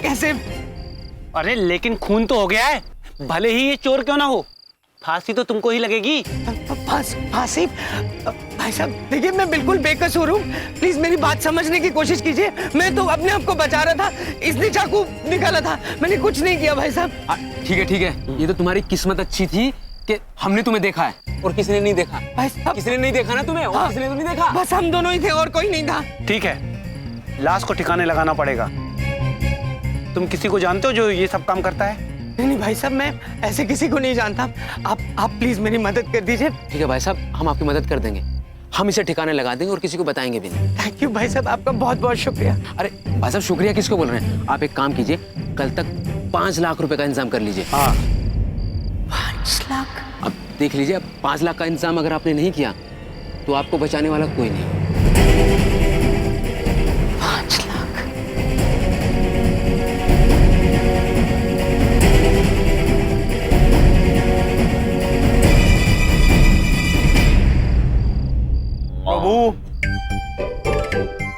कैसे। अरे लेकिन खून तो हो गया है, भले ही ये चोर क्यों ना हो, फांसी तो तुमको ही लगेगी। फांसी? भाई साहब देखिए, मैं बिल्कुल बेकसूर हूँ, प्लीज मेरी बात समझने की कोशिश कीजिए। मैं तो अपने आप को बचा रहा था, इसने चाकू निकाला था, मैंने कुछ नहीं किया भाई साहब। ठीक है, ये तो तुम्हारी किस्मत अच्छी थी कि हमने तुम्हें देखा है और किसी ने नहीं देखा। भाई साहब किसी ने नहीं देखा ना तुम्हें, और किसी ने तो नहीं देखा। बस हम दोनों ही थे और कोई नहीं था। ठीक है, लाश को ठिकाने लगाना पड़ेगा। तुम किसी को जानते हो जो ये सब काम करता है? नहीं भाई साहब, मैं ऐसे किसी को नहीं जानता। आप प्लीज मेरी मदद कर दीजिए। ठीक है भाई साहब, हम आपकी मदद कर देंगे, हम इसे ठिकाने लगा देंगे और किसी को बताएंगे भी नहीं। थैंक यू भाई साहब, आपका बहुत बहुत शुक्रिया। अरे भाई साहब, शुक्रिया किसको बोल रहे हैं? आप एक काम कीजिए, कल तक 5 लाख रुपए का इंतजाम कर लीजिए। हाँ 5 लाख। अब देख लीजिए, अब 5 लाख का इंतजाम अगर आपने नहीं किया तो आपको बचाने वाला कोई नहीं। 5 लाख। प्रभु,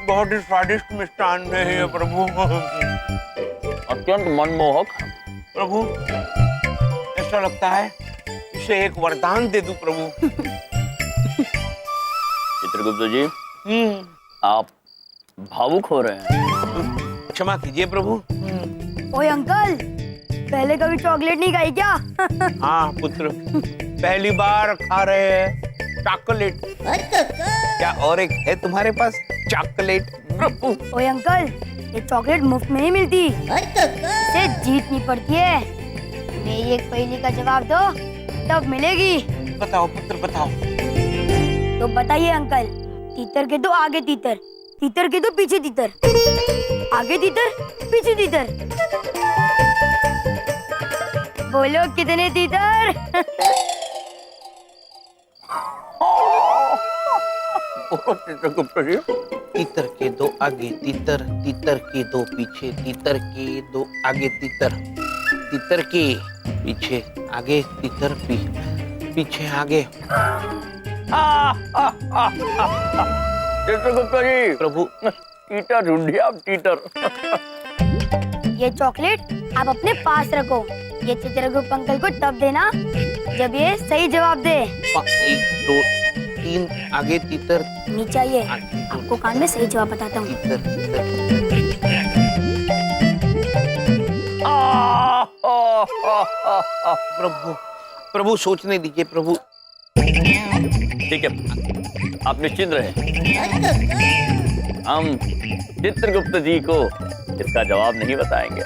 बहुत ही स्वादिष्ट मिष्टान है ये प्रभु। अत्यंत मनमोहक। प्रभु, ऐसा लगता है इसे एक वरदान दे दूं प्रभु। चित्रगुप्त जी, आप भावुक हो रहे हैं। क्षमा कीजिए प्रभु। ओए अंकल, पहले कभी चॉकलेट नहीं खाई क्या? हाँ पुत्र, पहली बार खा रहे हैं चॉकलेट। क्या और एक है तुम्हारे पास चॉकलेट प्रभु? ओए अंकल, ये चॉकलेट मुफ्त में ही मिलती, इसे जीतनी पड़ती है। मेरी एक पहेली का जवाब दो, तब मिलेगी। बताओ पुत्र, बताओ। तो बताइए अंकल, तीतर के दो आगे तीतर, तीतर के दो पीछे तीतर, आगे तीतर पीछे तीतर, बोलो कितने तीतर? चित्रगुप्त जी, तीतर के दो आगे तीतर, तीतर के दो पीछे, तीतर के दो आगे तीतर, तीतर के पीछे आगे तीतर, पीछे आगे। चित्रगुप्त जी, प्रभु, टीटर ढूंढिए आप, टीटर। ये चॉकलेट आप अपने पास रखो, ये चित्रगुप्त अंकल को तब देना जब ये सही जवाब दे। 1 2 3 आगे तीतर, नहीं चाहिए, आपको कान में सही जवाब बताता हूँ। प्रभु, प्रभु सोचने दीजिए प्रभु। ठीक है, आप निश्चिंत रहे, हम चित्रगुप्त जी को इसका जवाब नहीं बताएंगे।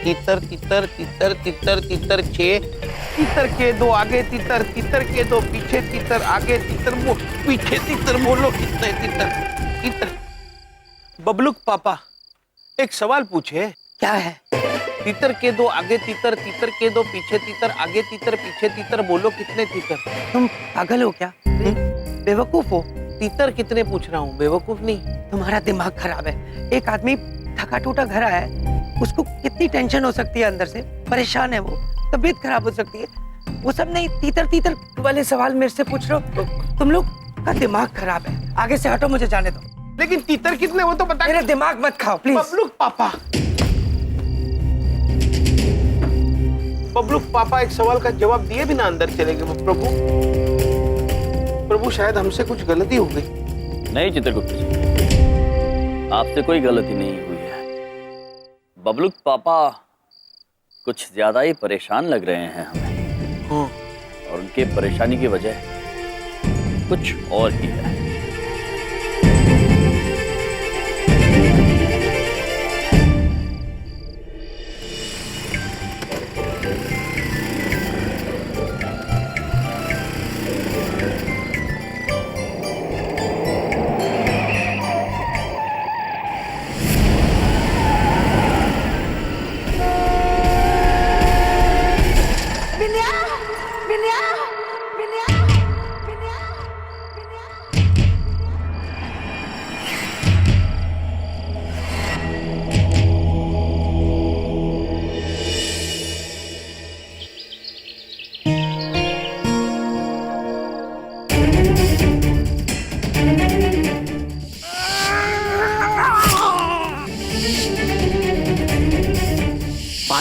तीतर तीतर तीतर तीतर तीतर 6, तीतर के दो आगे तीतर, तीतर के दो पीछे तीतर, आगे तीतर पीछे तीतर, बोलो कितने तीतर? तीतर। बबलूक पापा एक सवाल पूछे। क्या है? तीतर के दो आगे तीतर, तीतर के दो पीछे तीतर, आगे तीतर पीछे तीतर, बोलो कितने तीतर? तुम पागल हो क्या? बेवकूफ हो? तीतर कितने पूछ रहा हूँ, बेवकूफ नहीं। तुम्हारा दिमाग खराब है। एक आदमी थका टूटा घर आया है, उसको कितनी टेंशन हो सकती है, अंदर से परेशान है, वो तबीयत खराब हो सकती है। वो सब नहीं, तीतर तीतर वाले सवाल मेरे से पूछ रहे हो। तुम लोग का दिमाग खराब है, आगे से हटो, मुझे जाने दो। लेकिन तीतर कितने वो तो बता। मेरा दिमाग मत खाओ प्लीज। बबलूक पापा, बबलूक पापा एक सवाल का जवाब दिए बिना अंदर चले गए। प्रभु, प्रभु शायद हमसे कुछ गलती हो गई। नहीं चित्रगुप्त जी, आपसे कोई गलती नहीं हुई है। बबलूक पापा कुछ ज्यादा ही परेशान लग रहे हैं हमें। और उनके परेशानी की वजह कुछ और ही है।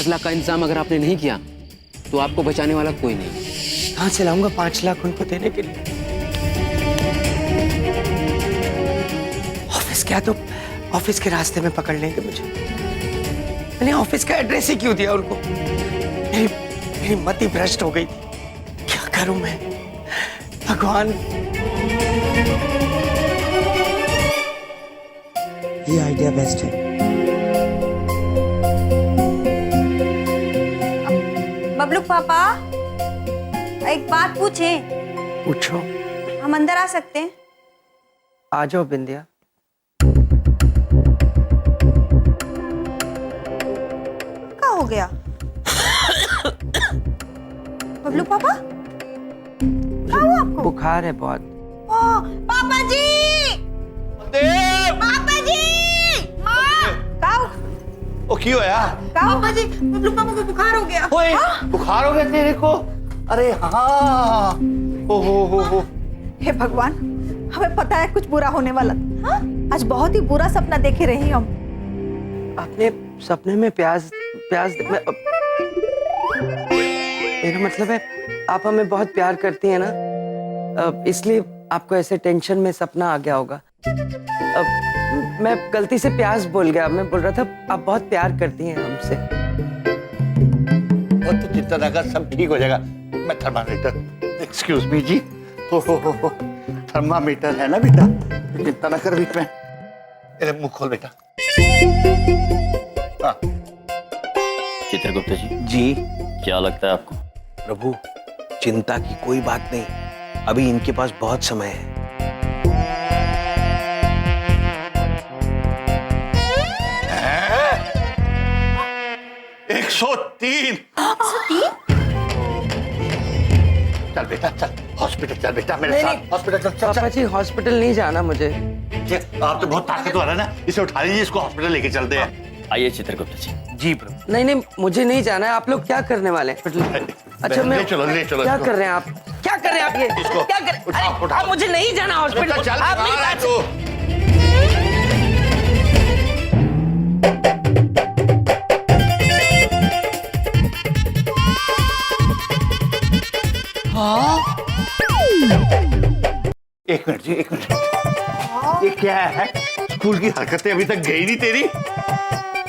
लाख का इंतजाम अगर आपने नहीं किया तो आपको बचाने वाला कोई नहीं। कहाँ से लाऊंगा 5 लाख उनको देने के लिए? ऑफिस क्या, तो ऑफिस के रास्ते में पकड़ लेंगे मुझे। मैंने ऑफिस का एड्रेस ही क्यों दिया उनको? मेरी मति भ्रष्ट हो गई थी। क्या करूं मैं भगवान? ये आइडिया बेस्ट है। बबलू पापा, एक बात पूछे? पूछो। हम अंदर आ सकते हैं? आ जाओ बिंदिया। हो गया? बबलू पापा, क्या हुआ आपको? बुखार है बहुत। पापा जी! पापा जी! काऊ, ओ क्यों होया? पापा जी, बबलू पापा को बुखार हो गया। ओए, बुखार हो गया तेरे को? अरे हाँ, हो। हे भगवान, हमें पता है कुछ बुरा होने वाला। हाँ? आज बहुत ही बुरा सपना देखे रहे हम। आपने सपने में प्याज मेरा मतलब है आप हमें बहुत प्यार करती हैं ना, इसलिए आपको ऐसे टेंशन में सपना आ गया होगा। मैं गलती से प्याज बोल गया, मैं बोल रहा था आप बहुत प्यार करती हैं हमसे। और तू चिंता ना कर, सब ठीक हो जाएगा। मैं थर्मामीटर, एक्सक्यूज मी जी, हो थर्मामीटर है ना बेटा, तू चिंता ना कर। बीच में मेरे मुंह खोल बेटा। हाँ। चित्रगुप्त जी क्या लगता है आपको? प्रभु, चिंता की कोई बात नहीं, अभी इनके पास बहुत समय है। 103। चल बेटा चल, हॉस्पिटल चल बेटा मेरे साथ, हॉस्पिटल चल। पापा जी हॉस्पिटल नहीं जाना मुझे। आप तो बहुत ताकतवर है ना, इसे उठा लीजिए, इसको हॉस्पिटल लेके चलते हैं। आइए चित्रगुप्त जी। जी प्रभु। नहीं मुझे नहीं जाना है। आप लोग क्या करने वाले हैं? अच्छा ले चलो क्या कर रहे हैं आप? क्या कर रहे हैं आप? ये क्या कर रहे हैं? आप मुझे नहीं जाना हॉस्पिटल। आप नहीं जा सकते। एक मिनट जी, एक मिनट। ये क्या है? स्कूल की हरकतें अभी तक गई नहीं तेरी?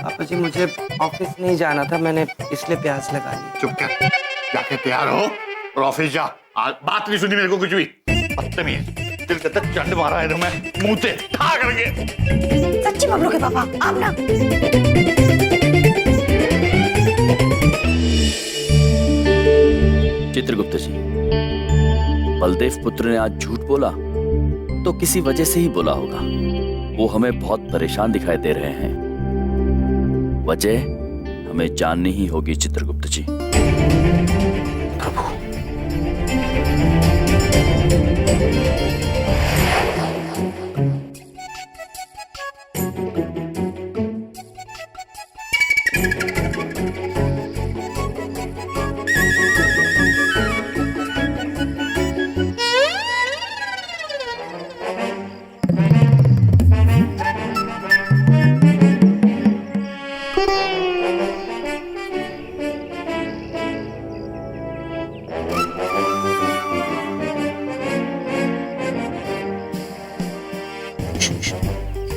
पापा जी मुझे ऑफिस नहीं जाना था, मैंने इसलिए प्यास लगा ली। चुप कर, जाके तैयार हो और ऑफिस जा। बात नहीं सुनी मेरे को कुछ भी। बदतमीज, दिल के तक चंड मारा है तुम्हें मुंह से खा करके। सच्ची बबलू के पापा, आप ना। चित्रगुप्त जी, बलदेव पुत्र ने आज झूठ बोला तो किसी वजह से ही बोला होगा। वो हमें बहुत परेशान दिखाई दे रहे हैं, वजह हमें जाननी ही होगी चित्रगुप्त जी।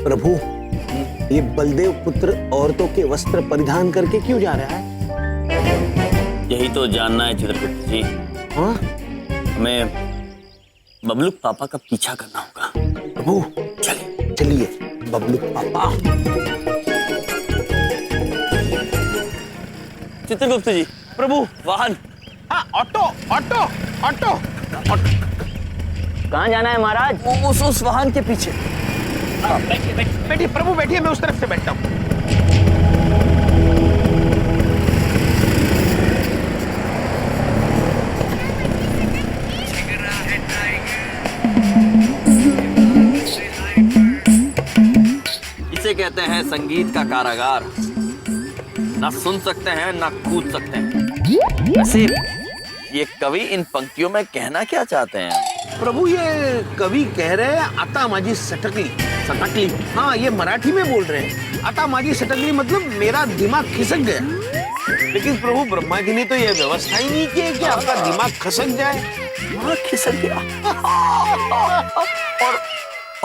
प्रभु, प्रभु, ये बलदेव पुत्र औरतों के वस्त्र परिधान करके क्यों जा रहा है? यही तो जानना है चित्रगुप्त जी। हाँ? हमें बबलू पापा का पीछा करना होगा। प्रभु चलिए बबलू पापा। चित्रगुप्त जी। प्रभु, वाहन। हाँ, ऑटो ऑटो ऑटो। कहाँ जाना है महाराज? उस वाहन के पीछे। बैठिए प्रभु, बैठिए, मैं उस तरफ से बैठता हूँ। इसे कहते हैं संगीत का कारागार। ना सुन सकते हैं ना कूद सकते हैं। वैसे ये कवि इन पंक्तियों में कहना क्या चाहते हैं? प्रभु, ये कवि कह रहे हैं आता माझी सटकली। सटकली, हाँ, ये मराठी में बोल रहे हैं। आता माझी सटकली मतलब मेरा दिमाग खिसक गया। लेकिन प्रभु, ब्रह्मा जी ने तो ये व्यवस्था ही नहीं की है कि आपका दिमाग खिसक जाए। दिमाग खिसक गया।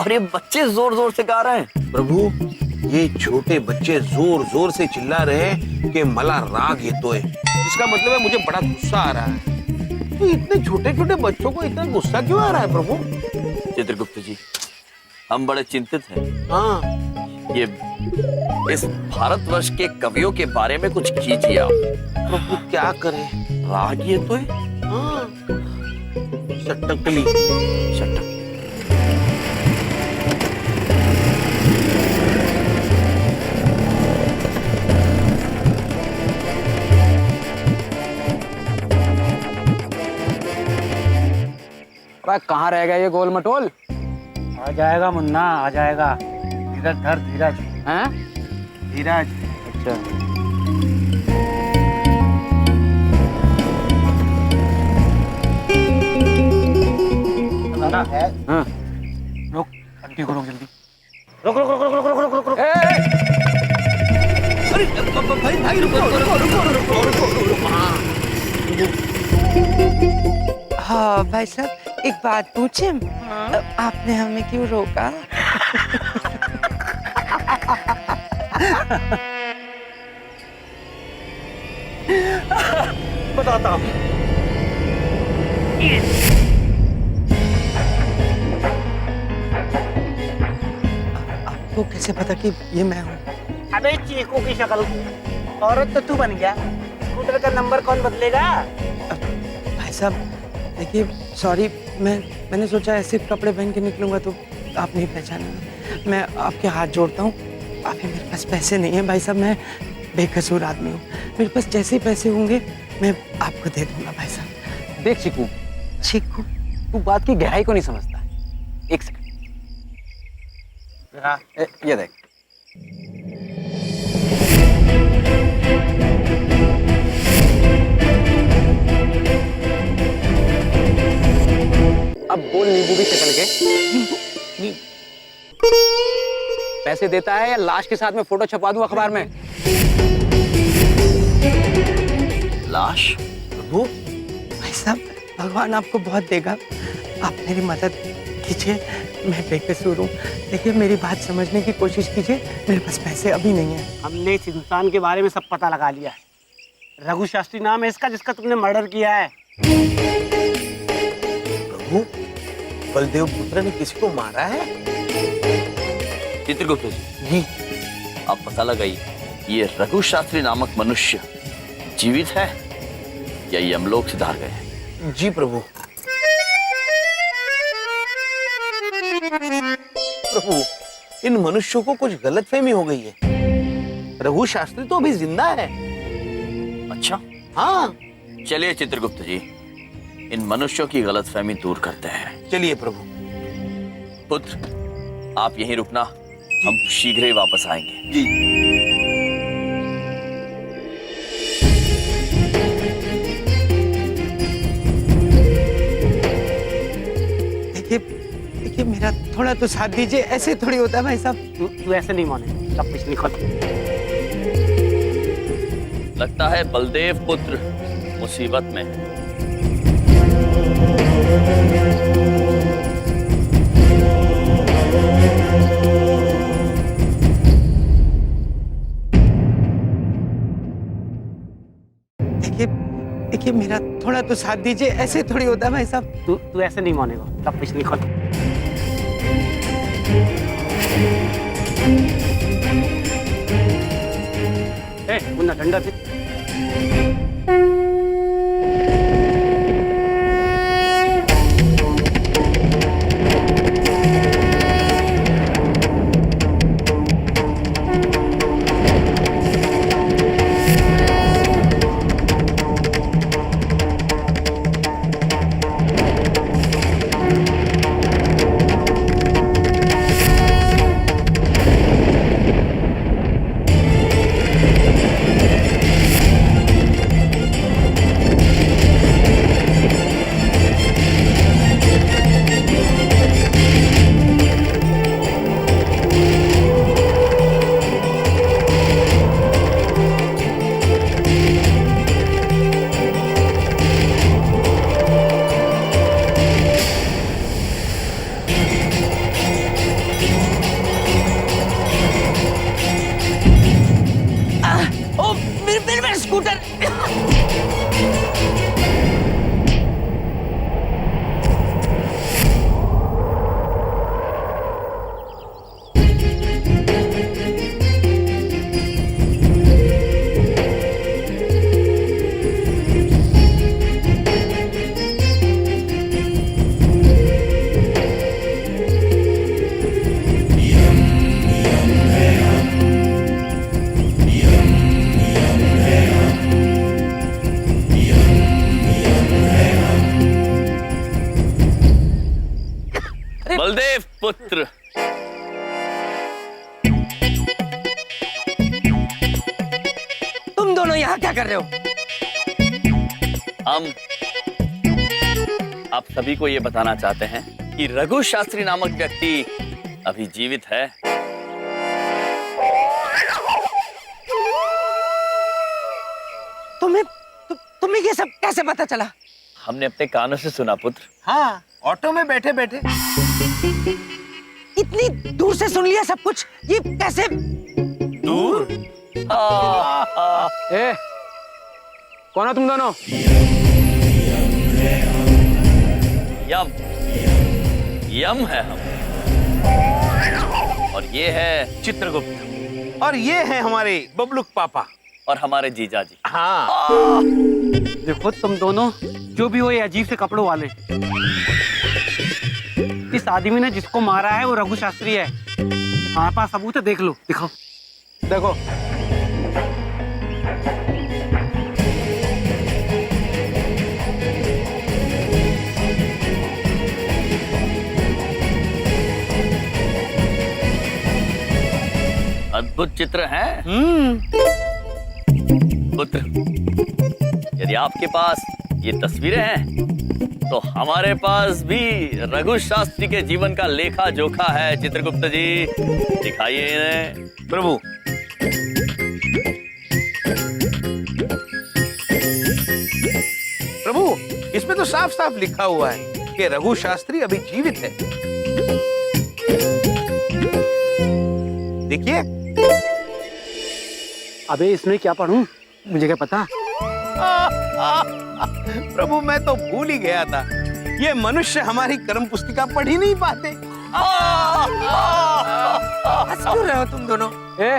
और ये बच्चे जोर जोर से गा रहे हैं। प्रभु, ये छोटे बच्चे जोर जोर से चिल्ला रहे हैं कि मला राग ये तोय। इसका मतलब है मुझे बड़ा गुस्सा आ रहा है। तो इतने छोटे छोटे बच्चों को इतना गुस्सा क्यों आ रहा है प्रभु? चित्रगुप्त जी, हम बड़े चिंतित हैं। हाँ, ये इस भारतवर्ष के कवियों के बारे में कुछ कीजिए आप। प्रभु क्या करें? राग ये तो हाँ, सटकली। सटक। कहाँ रह गया ये गोल मटोल? आ जाएगा मुन्ना, आ जाएगा। धीरज धर, धीरज। हैं? धीरज। अच्छा। हाँ। रुक, आंटी को रोक जल्दी। रुक रुक रुक रुक रुक रुक रुक रुक। अरे भाई रुको रुको रुको रुको रुको रुको। हाँ भाई साहब, एक बात पूछे? आपने हमें क्यों रोका? बताता हूँ। आपको कैसे पता कि ये मैं हूँ? अबे चीकू की शक्ल, औरत तो तू बन गया। स्कूटर का नंबर कौन बदलेगा? भाई साहब देखिए, सॉरी, मैंने सोचा ऐसे कपड़े पहन के निकलूंगा तो आप नहीं पहचानेंगे। मैं आपके हाथ जोड़ता हूँ। अभी मेरे पास पैसे नहीं है भाई साहब, मैं बेकसूर आदमी हूँ। मेरे पास जैसे ही पैसे होंगे मैं आपको दे दूंगा भाई साहब। देख चिकू, चिकू, तू बात की गहराई को नहीं समझता। एक सेकंड, ये देख। अब बोल नींबू की शक्ल के, पैसे देता है या लाश के साथ में फोटो छपवा दूं अखबार में? लाश? प्रभु, भाई साहब भगवान आपको बहुत देगा, आप मेरी मदद कीजिए। मैं बेकसूर हूँ। देखिए मेरी बात समझने की कोशिश कीजिए, मेरे पास पैसे अभी नहीं है। हमने इस इंसान के बारे में सब पता लगा लिया है। रघु शास्त्री नाम है इसका, जिसका तुमने मर्डर किया है। प्रभु, बलदेव पुत्र ने किसी को मारा है? चित्रगुप्त जी, आप पता लगाइए ये रघु शास्त्री नामक मनुष्य जीवित है या ये यमलोक से धार गए हैं? जी प्रभु। प्रभु, इन मनुष्यों को कुछ गलतफहमी हो गई है। रघु शास्त्री तो अभी जिंदा है। अच्छा? हाँ। चलिए चित्रगुप्त जी, इन मनुष्यों की गलतफहमी दूर करते हैं। चलिए प्रभु। पुत्र, आप यहीं रुकना, हम शीघ्र ही वापस आएंगे। जी। देखिए मेरा थोड़ा तो साथ दीजिए, ऐसे थोड़ी होता है भाई साहब। तू ऐसे नहीं माने, सब कुछ निकल। लगता है बलदेव पुत्र मुसीबत में है। देखिए मेरा थोड़ा तो साथ दीजिए, ऐसे थोड़ी होता है भाई साहब। तू ऐसे नहीं मानेगा, सब कुछ निकल। मुन्ना डंडा दे। पुत्र। तुम दोनों यहाँ क्या कर रहे हो? हम आप सभी को ये बताना चाहते हैं कि रघु शास्त्री नामक व्यक्ति अभी जीवित है। तुम्हें ये सब कैसे पता चला? हमने अपने कानों से सुना पुत्र। हाँ, ऑटो में बैठे बैठे। इतनी दूर से सुन लिया सब कुछ? ये कैसे? दूर? ए, कौन हो तुम दोनों? यम यम है हम, और ये है चित्रगुप्त, और ये है हमारे बबलुक पापा और हमारे जीजा जी। हाँ। देखो तुम दोनों जो भी हो, ये अजीब से कपड़ों वाले। इस आदमी ने जिसको मारा है वो रघु शास्त्री है। हमारे पास सबूत है, देख लो। दिखाओ। देखो। अद्भुत चित्र है। पुत्र, यदि आपके पास ये तस्वीरें हैं तो हमारे पास भी रघु शास्त्री के जीवन का लेखा जोखा है। चित्रगुप्त जी, दिखाइए इन्हें। प्रभु, प्रभु, इसमें तो साफ साफ लिखा हुआ है कि रघु शास्त्री अभी जीवित है। देखिए। अबे इसमें क्या पढ़ूं? मुझे क्या पता। प्रभु, मैं तो भूल ही गया था। ये मनुष्य हमारी कर्म पुस्तिका पढ़ ही नहीं पाते। हंस क्यों रहे हो तुम दोनों? ए,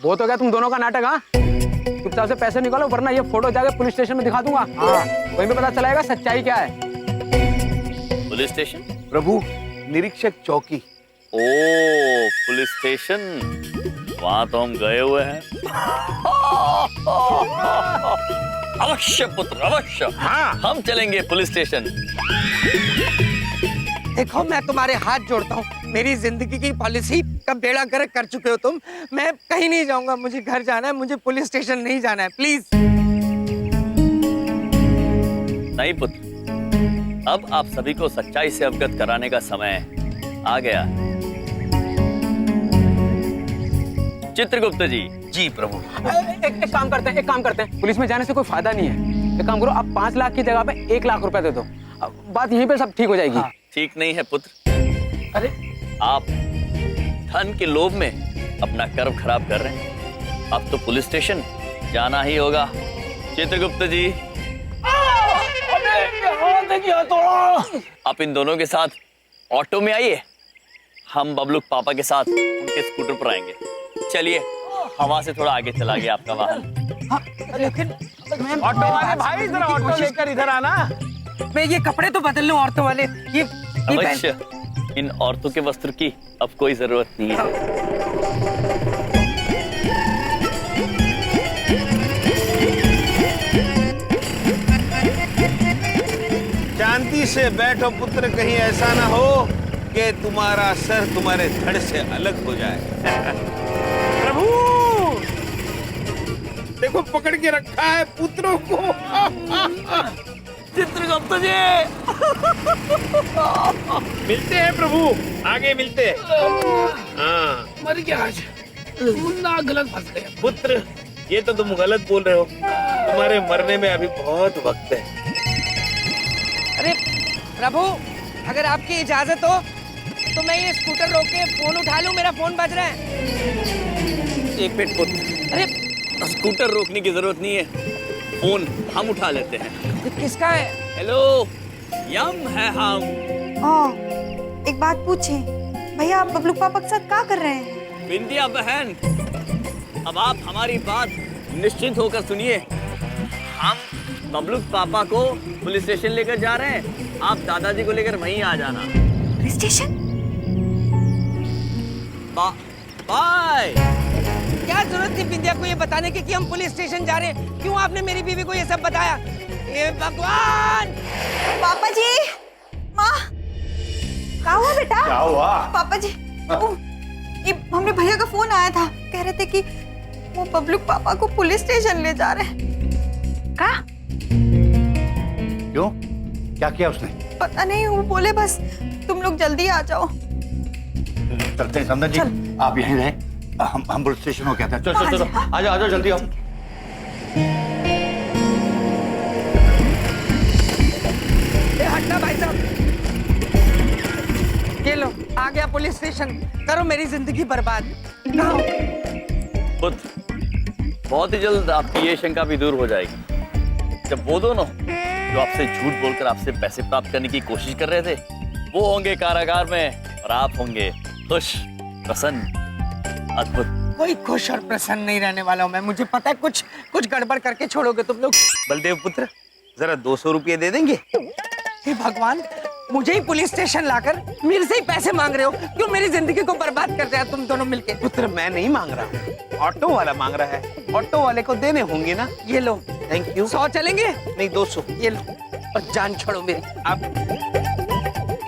वो तो क्या तुम दोनों का नाटक? हाँ, चुपचाप से पैसे निकालो, वरना ये फोटो जाके पुलिस स्टेशन में दिखा दूंगा। हाँ, वहीं पे पता चलाएगा सच्चाई क्या है। Police station? प्रभु, निरीक्षक चौकी। ओ, पुलिस स्टेशन, वहां तो हम गए हुए हैं। अवश्य पुत्र, अवश्य। हाँ, हम चलेंगे पुलिस स्टेशन। देखो, मैं तुम्हारे हाथ जोड़ता हूँ। मेरी जिंदगी की पॉलिसी का बेड़ा गर्क कर चुके हो तुम। मैं कहीं नहीं जाऊंगा, मुझे घर जाना है, मुझे पुलिस स्टेशन नहीं जाना है, प्लीज। नहीं पुत्र, अब आप सभी को सच्चाई से अवगत कराने का समय आ गया। चित्रगुप्त जी। जी प्रभु। एक काम करते हैं, पुलिस में जाने से कोई फायदा नहीं है। एक काम करो, आप 5 लाख की जगह पे 1 लाख रुपए दे दो। बात यहीं पे सब ठीक हो जाएगी। हाँ। ठीक नहीं है पुत्र। अरे, आप धन के लोभ में अपना कर्म खराब कर रहे हैं। अब तो पुलिस स्टेशन जाना ही होगा। चित्रगुप्त जी, आप इन दोनों के साथ ऑटो में आइए। हम बबलुक पापा के साथ उनके स्कूटर पर आएंगे। चलिए, हवा से थोड़ा आगे चला गया आपका वाहन। लेकिन ऑटो वाले भाई, जरा ऑटो लेकर इधर आना। मैं ये कपड़े तो बदल लूं औरतों वाले। ये अवश्य, इन औरतों के वस्त्र की अब कोई जरूरत नहीं है। शांति से बैठो पुत्र, कहीं ऐसा ना हो कि तुम्हारा सर तुम्हारे धड़ से अलग हो जाए। प्रभु, देखो पकड़ के रखा है पुत्रों को। चित्रगुप्त जी, मिलते हैं प्रभु, आगे मिलते हैं। हाँ, मर गया आज, मुन्ना गलत फंस गया। पुत्र, ये तो तुम गलत बोल रहे हो। तुम्हारे मरने में अभी बहुत वक्त है। अरे प्रभु, अगर आपकी इजाजत हो तो मैं ये स्कूटर रोक के फोन उठा लूं। मेरा फोन बज रहा है। एक मिनट पुत्र। अरे, स्कूटर रोकने की जरूरत नहीं है, फोन हम उठा लेते हैं। किसका है? हेलो, यम है हम। एक बात पूछे भैया, आप बबलू पापा के साथ क्या कर रहे हैं? बिंदिया बहन, अब आप हमारी बात निश्चिंत होकर सुनिए। हम बबलू पापा को पुलिस स्टेशन लेकर जा रहे हैं। आप दादाजी को लेकर वहीं आ जाना। Police station? बाय। क्या जरूरत थी बिंदिया को ये बताने की कि हम पुलिस स्टेशन जा रहे हैं? क्यों आपने मेरी बीवी को ये सब बताया? ये भगवान! पापा जी, माँ, क्या हुआ बेटा? क्या हुआ? पापा जी, ये हमने भैया का फोन आया था, कह रहे थे कि वो बबलू पापा को पुलिस स्टेशन ले जा रहे हैं। क्या? क्यों? क्या किया उसने? पता नहीं, वो बोले बस तुम लोग जल्दी आ जाओ। चलते हैं समझ जी, आप यहीं रहे, हम पुलिस स्टेशन हो गया था। चलो चलो चलो, आ जाओ जल्दी आओ। हटना भाई साहब, ये लो आ गया पुलिस स्टेशन, करो मेरी जिंदगी बर्बाद। कहाँ हो? पुत्र, बहुत ही जल्द आपकी ये शंका भी दूर हो जाएगी। जब वो दोनों जो आपसे झूठ बोलकर आपसे पैसे प्राप्त करने की कोशिश कर रहे थे, वो होंगे कारागार में और आप होंगे खुश, प्रसन्न, अद्भुत। कोई खुश और प्रसन्न नहीं रहने वाला हूँ मैं, मुझे पता है कुछ गड़बड़ करके छोड़ोगे तुम लोग। बलदेव पुत्र, जरा 200 रुपये दे देंगे? हे भगवान, मुझे ही पुलिस स्टेशन लाकर मेरे से ही पैसे मांग रहे हो? क्यों मेरी जिंदगी को बर्बाद कर रहे हो तुम दोनों मिलके? पुत्र, मैं नहीं मांग रहा हूँ, ऑटो वाला मांग रहा है। ऑटो वाले को देने होंगे ना। ये लो। Thank you. 100 चलेंगे? नहीं, 200। ये लो, और जान छोड़ो मेरी। आप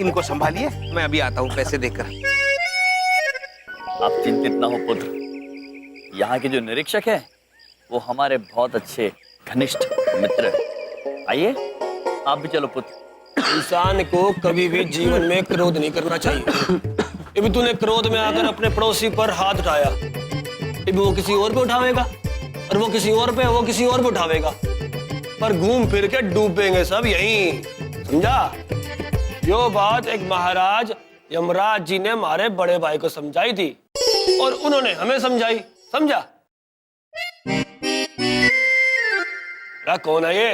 इनको संभालिए, मैं अभी आता हूँ पैसे देकर। आप चिंतित ना हो पुत्र, यहाँ के जो निरीक्षक है वो हमारे बहुत अच्छे घनिष्ठ मित्र हैं। आइए, आप भी चलो पुत्र। इंसान को कभी भी जीवन में क्रोध नहीं करना चाहिए। अभी तूने क्रोध में आकर अपने पड़ोसी पर हाथ उठाया, अभी वो किसी और पे उठावेगा, और वो किसी और पे, वो किसी और पे उठावेगा, पर घूम फिर के डूबेंगे सब यहीं, समझा? यो बात एक महाराज यमराज जी ने हमारे बड़े भाई को समझाई थी और उन्होंने हमें समझाई, समझा? क्या कौन है ये?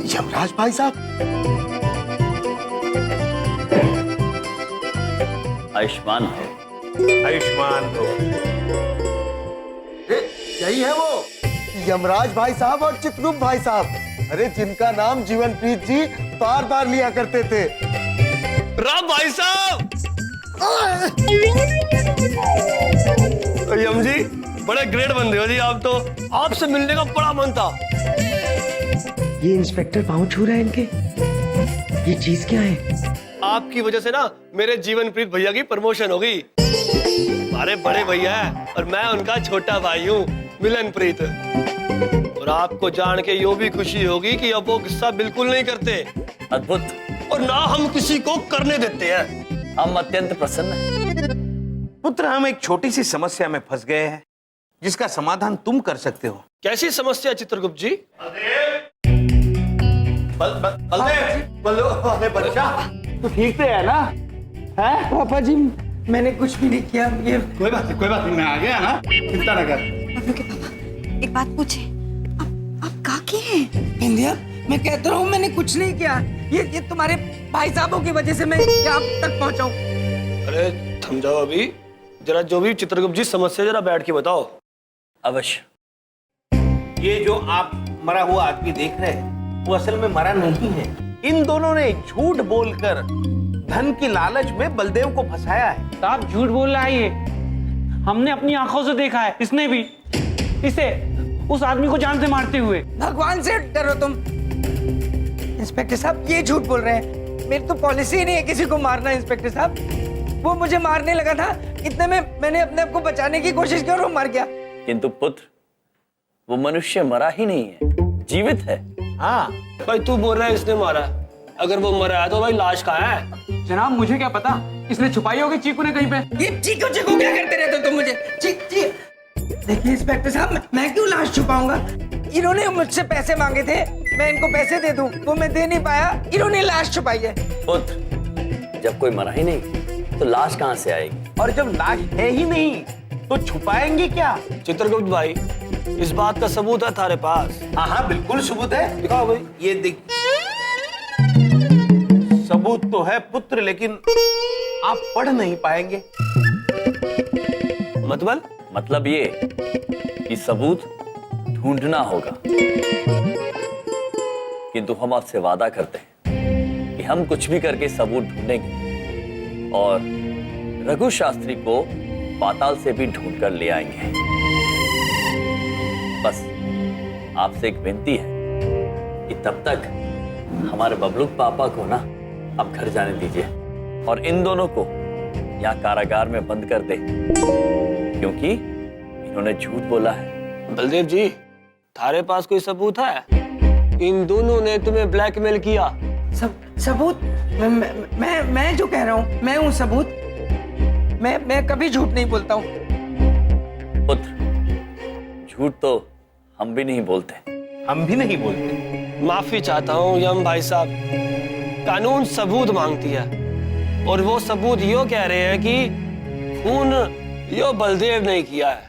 यमराज भाई साहब। आयुष्मान हो। आयुष्मान हो। यही है वो यमराज भाई साहब और चित्रगुप्त भाई साहब, अरे जिनका नाम जीवनप्रीत जी बार बार लिया करते थे। राम भाई साहब, यम जी बड़े ग्रेट बंदे हो जी आप तो, आपसे मिलने का बड़ा मन था। ये इंस्पेक्टर पाँव छू रहे हैं इनके, ये चीज क्या है? आपकी वजह से ना मेरे जीवनप्रीत भैया की प्रमोशन हो गई। हमारे बड़े भैया हैं और मैं उनका छोटा भाई हूँ मिलनप्रीत। और आपको जान के यो भी खुशी होगी कि अब वो गुस्सा बिल्कुल नहीं करते। अद्भुत। और ना हम किसी को करने देते हैं। हम अत्यंत प्रसन्न हैं। पुत्र, हम एक छोटी सी समस्या में फंस गए हैं जिसका समाधान तुम कर सकते हो। कैसी समस्या चित्रगुप्त जी? बच्चा तू ठीक से है ना? है पापा जी, मैंने कुछ भी नहीं किया। ये कोई बात नहीं, मैं आ गया ना, चिंता न कर। बबलू के पापा, एक बात पूछे, आप कहाँ के हैं? इंडिया, मैं कहता हूँ मैंने कुछ नहीं किया। ये तुम्हारे भाई साहबों की वजह से मैं यहाँ तक पहुँचा हूँ। अरे थम जाओ अभी, जरा जो भी चित्रगुप्त जी समस्या जरा बैठ के बताओ। अवश्य। ये जो आप मरा हुआ आदमी देख रहे हैं वो असल में मरा नहीं है। इन दोनों ने झूठ बोलकर धन की लालच में बलदेव को फंसाया है। साहब झूठ बोल रहा है ये, हमने अपनी आंखों से देखा है। इसने भी इसे उस आदमी को जान से मारते हुए। भगवान से डरो तुम। इंस्पेक्टर साहब, ये झूठ बोल रहे हैं। मेरी तो पॉलिसी ही नहीं है किसी को मारना। इंस्पेक्टर साहब, वो मुझे मारने लगा था, इतने में मैंने अपने आप को बचाने की कोशिश की और वो मर गया। किंतु पुत्र, वो मनुष्य मरा ही नहीं है, जीवित है। हाँ भाई, तू बोल रहा है इसने मारा, अगर वो मरा है तो भाई लाश कहाँ है? जनाब मुझे क्या पता, इसने छुपाई होगी चीकू ने कहीं पे। ये चीकू चीकू क्या करते रहते हो तुम मुझे? देखिए इंस्पेक्टर साहब, मैं क्यों लाश छुपाऊंगा? इन्होंने मुझसे पैसे मांगे थे, मैं इनको पैसे दे दूं, वो मैं दे नहीं पाया, इन्होंने लाश छुपाई है। पुत्र, जब कोई मरा ही नहीं तो लाश कहाँ से आएगी? और जब लाश है ही नहीं तो छुपाएंगे क्या? चित्रगुप्त भाई, इस बात का सबूत है थारे पास? हाँ बिल्कुल सबूत है, दिखाओ भाई। ये देख, सबूत तो है पुत्र, लेकिन आप पढ़ नहीं पाएंगे। मतलब ये कि सबूत ढूंढना होगा। किंतु हम आपसे वादा करते हैं कि हम कुछ भी करके सबूत ढूंढेंगे और रघु शास्त्री को पाताल से भी ढूंढ कर ले आएंगे। बस आपसे एक विनती है कि तब तक हमारे बबलू पापा को ना अब घर जाने दीजिए और इन दोनों को यहाँ कारागार में बंद कर दे, क्योंकि इन्होंने झूठ बोला है। बलदेव जी, थारे पास कोई सबूत है? इन दोनों ने तुम्हें ब्लैकमेल किया। सबूत? मैं जो कह रहा हूँ मैं हूँ सबूत। मैं कभी झूठ नहीं बोलता हूँ। पुत्र, झूठ तो हम भी नहीं बोलते। हम भी नहीं बोलते। माफी चाहता हूँ यम भाई साहब, कानून सबूत मांगती है और वो सबूत यो कह रहे हैं कि खून यो बलदेव ने किया है।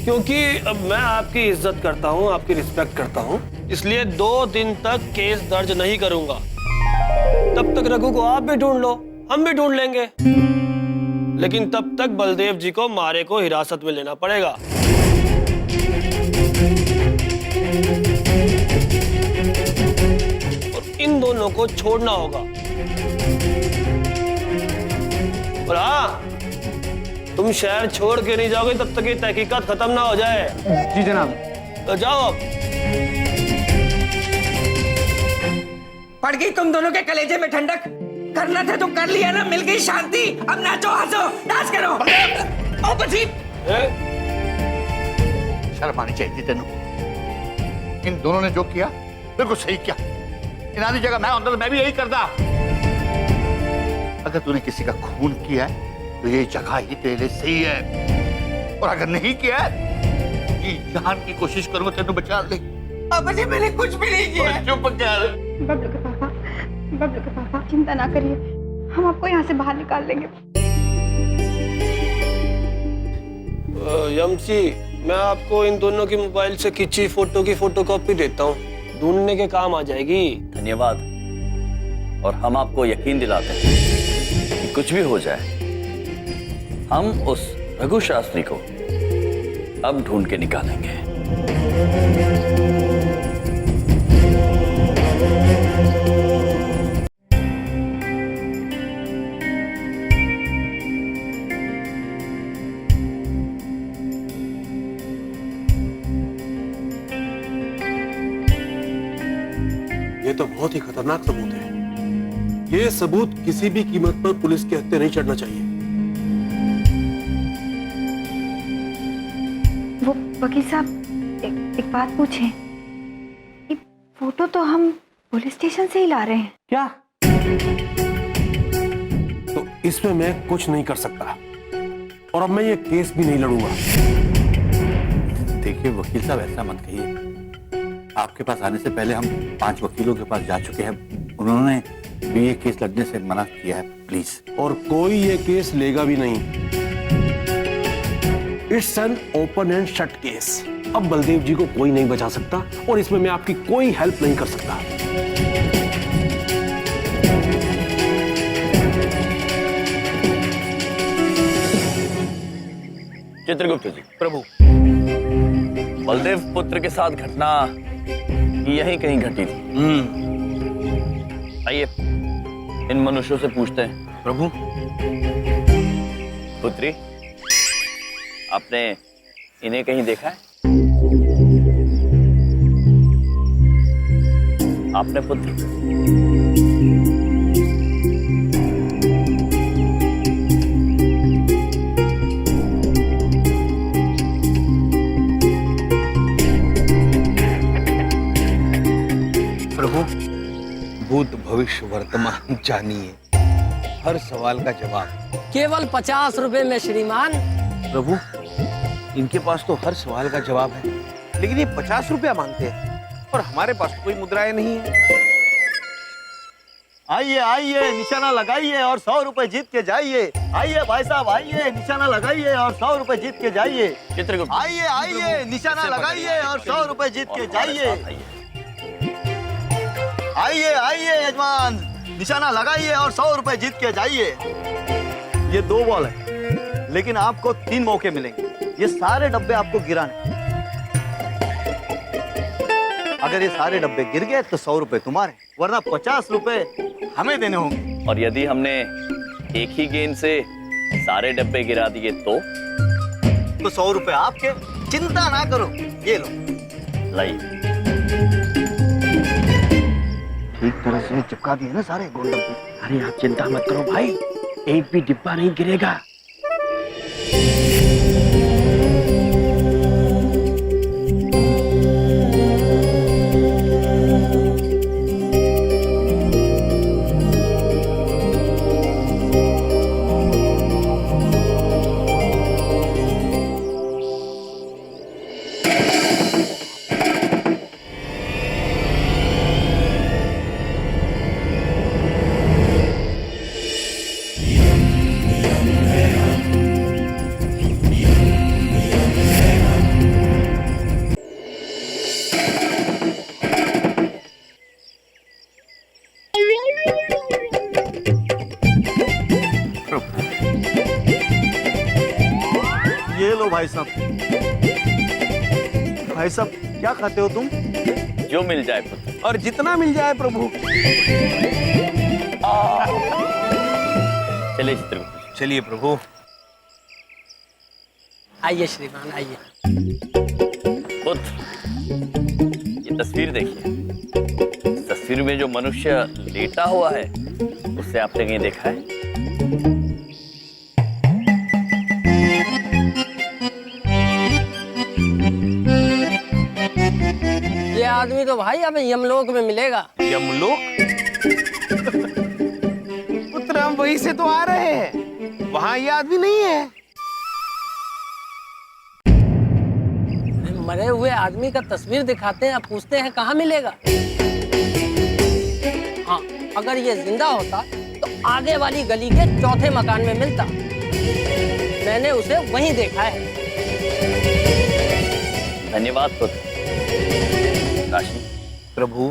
क्योंकि अब मैं आपकी इज्जत करता हूँ, आपकी रिस्पेक्ट करता हूँ, इसलिए 2 दिन तक केस दर्ज नहीं करूंगा। तब तक रघु को आप भी ढूंढ लो, हम भी ढूंढ लेंगे, लेकिन तब तक बलदेव जी को मारे को हिरासत में लेना पड़ेगा। और इन दोनों को छोड़ना होगा। और हाँ, तुम शहर छोड़ के नहीं जाओगे तब तक ये तहकीकात खत्म ना हो जाए। जी जनाब। तो जाओ अब। पड़ गई तुम दोनों के कलेजे में ठंडक। करना था तो कर लिया ना, मिल गई शांति। अब नाचो, हंसो, डांस करो। ओ बसी। शर्म आनी चाहिए तेनू। इन दोनों ने जो किया बिल्कुल सही किया। इन आधी जगह मैं होता तो मैं भी यही करता। अगर तूने किसी का खून किया है तो ये जगह ही तेरे लिए सही है, और अगर नहीं किया है जी जान की कोशिश करूंगा तेनू बचा ले। अब जी मैंने कुछ भी नहीं किया। चुप कर। बबलू के पापा चिंता ना करिए, हम आपको यहाँ से बाहर निकाल लेंगे। यमसी, मैं आपको इन दोनों की मोबाइल से खींची फोटो की फोटोकॉपी देता हूँ, ढूंढने के काम आ जाएगी। धन्यवाद। और हम आपको यकीन दिलाते हैं कि कुछ भी हो जाए, हम उस रघु शास्त्री को अब ढूंढ के निकालेंगे। ये तो बहुत ही खतरनाक सबूत है। ये सबूत किसी भी कीमत पर पुलिस के हत्थे नहीं चढ़ना चाहिए। वो वकील साहब, एक बात पूछें, ये फोटो तो हम पुलिस स्टेशन से ही ला रहे हैं। क्या? तो इसमें मैं कुछ नहीं कर सकता, और अब मैं ये केस भी नहीं लड़ूंगा। देखिए वकील साहब, ऐसा मत कहिए। आपके पास आने से पहले हम 5 वकीलों के पास जा चुके हैं, उन्होंने भी ये केस लड़ने से मना किया है। प्लीज। और कोई ये केस लेगा भी नहीं। It's an open and shut case. अब बलदेव जी को कोई नहीं बचा सकता, और इसमें मैं आपकी कोई हेल्प नहीं कर सकता। चित्रगुप्त जी। प्रभु। बलदेव पुत्र के साथ घटना यहीं कहीं घटी थी। आइए इन मनुष्यों से पूछते हैं। प्रभु। पुत्री, आपने इन्हें कहीं देखा है? आपने पुत्र? प्रभु, भूत भविष्य वर्तमान जानिए, हर सवाल का जवाब। केवल 50 रुपए में श्रीमान। प्रभु, इनके पास तो हर सवाल का जवाब है, लेकिन ये 50 रुपया मांगते हैं, और हमारे पास तो कोई मुद्राएं नहीं है। आइए आइए, निशाना लगाइए और 100 रुपए जीत के जाइए। आइए भाई साहब, आइए, निशाना लगाइए और 100 रुपए जीत के जाइए। चित्रगुप्त। आइए आइए, निशाना लगाइए और 100 रुपए जीत के जाइए। आइए आइए यजमान, निशाना लगाइए और 100 रुपए जीत के जाइए। ये 2 बॉल है, लेकिन आपको 3 मौके मिलेंगे। ये सारे डब्बे आपको गिराने। अगर ये सारे डब्बे गिर गए तो 100 रुपए तुम्हारे, वरना 50 रुपए हमें देने होंगे। और यदि हमने एक ही गेंद से सारे डब्बे गिरा दिए तो आपको 100 रुपए आपके, चिंता ना करो, ये लो। लाइए। ठीक तरह से चिपका दिए ना सारे गोल्डन पे। अरे आप चिंता मत करो भाई, एक भी डिब्बा नहीं गिरेगा। ये लो भाई साहब। भाई साहब क्या खाते हो तुम? जो मिल जाए पुत्र। और जितना मिल जाए प्रभु। चलिए चित्रगुप्त। चलिए प्रभु। आइए श्रीमान आइए। पुत्र, ये तस्वीर देखिए। इस तस्वीर में जो मनुष्य लेटा हुआ है उससे आपने कहीं देखा है? ये आदमी तो भाई अब यमलोक में मिलेगा। यमलोक? पुत्र हम वहीं से तो आ रहे हैं, वहां ये आदमी नहीं है। मरे हुए आदमी का तस्वीर दिखाते हैं, अब पूछते हैं कहाँ मिलेगा। हाँ, अगर ये जिंदा होता तो आगे वाली गली के चौथे मकान में मिलता। मैंने उसे वहीं देखा है। धन्यवाद पुत्र। काशी प्रभु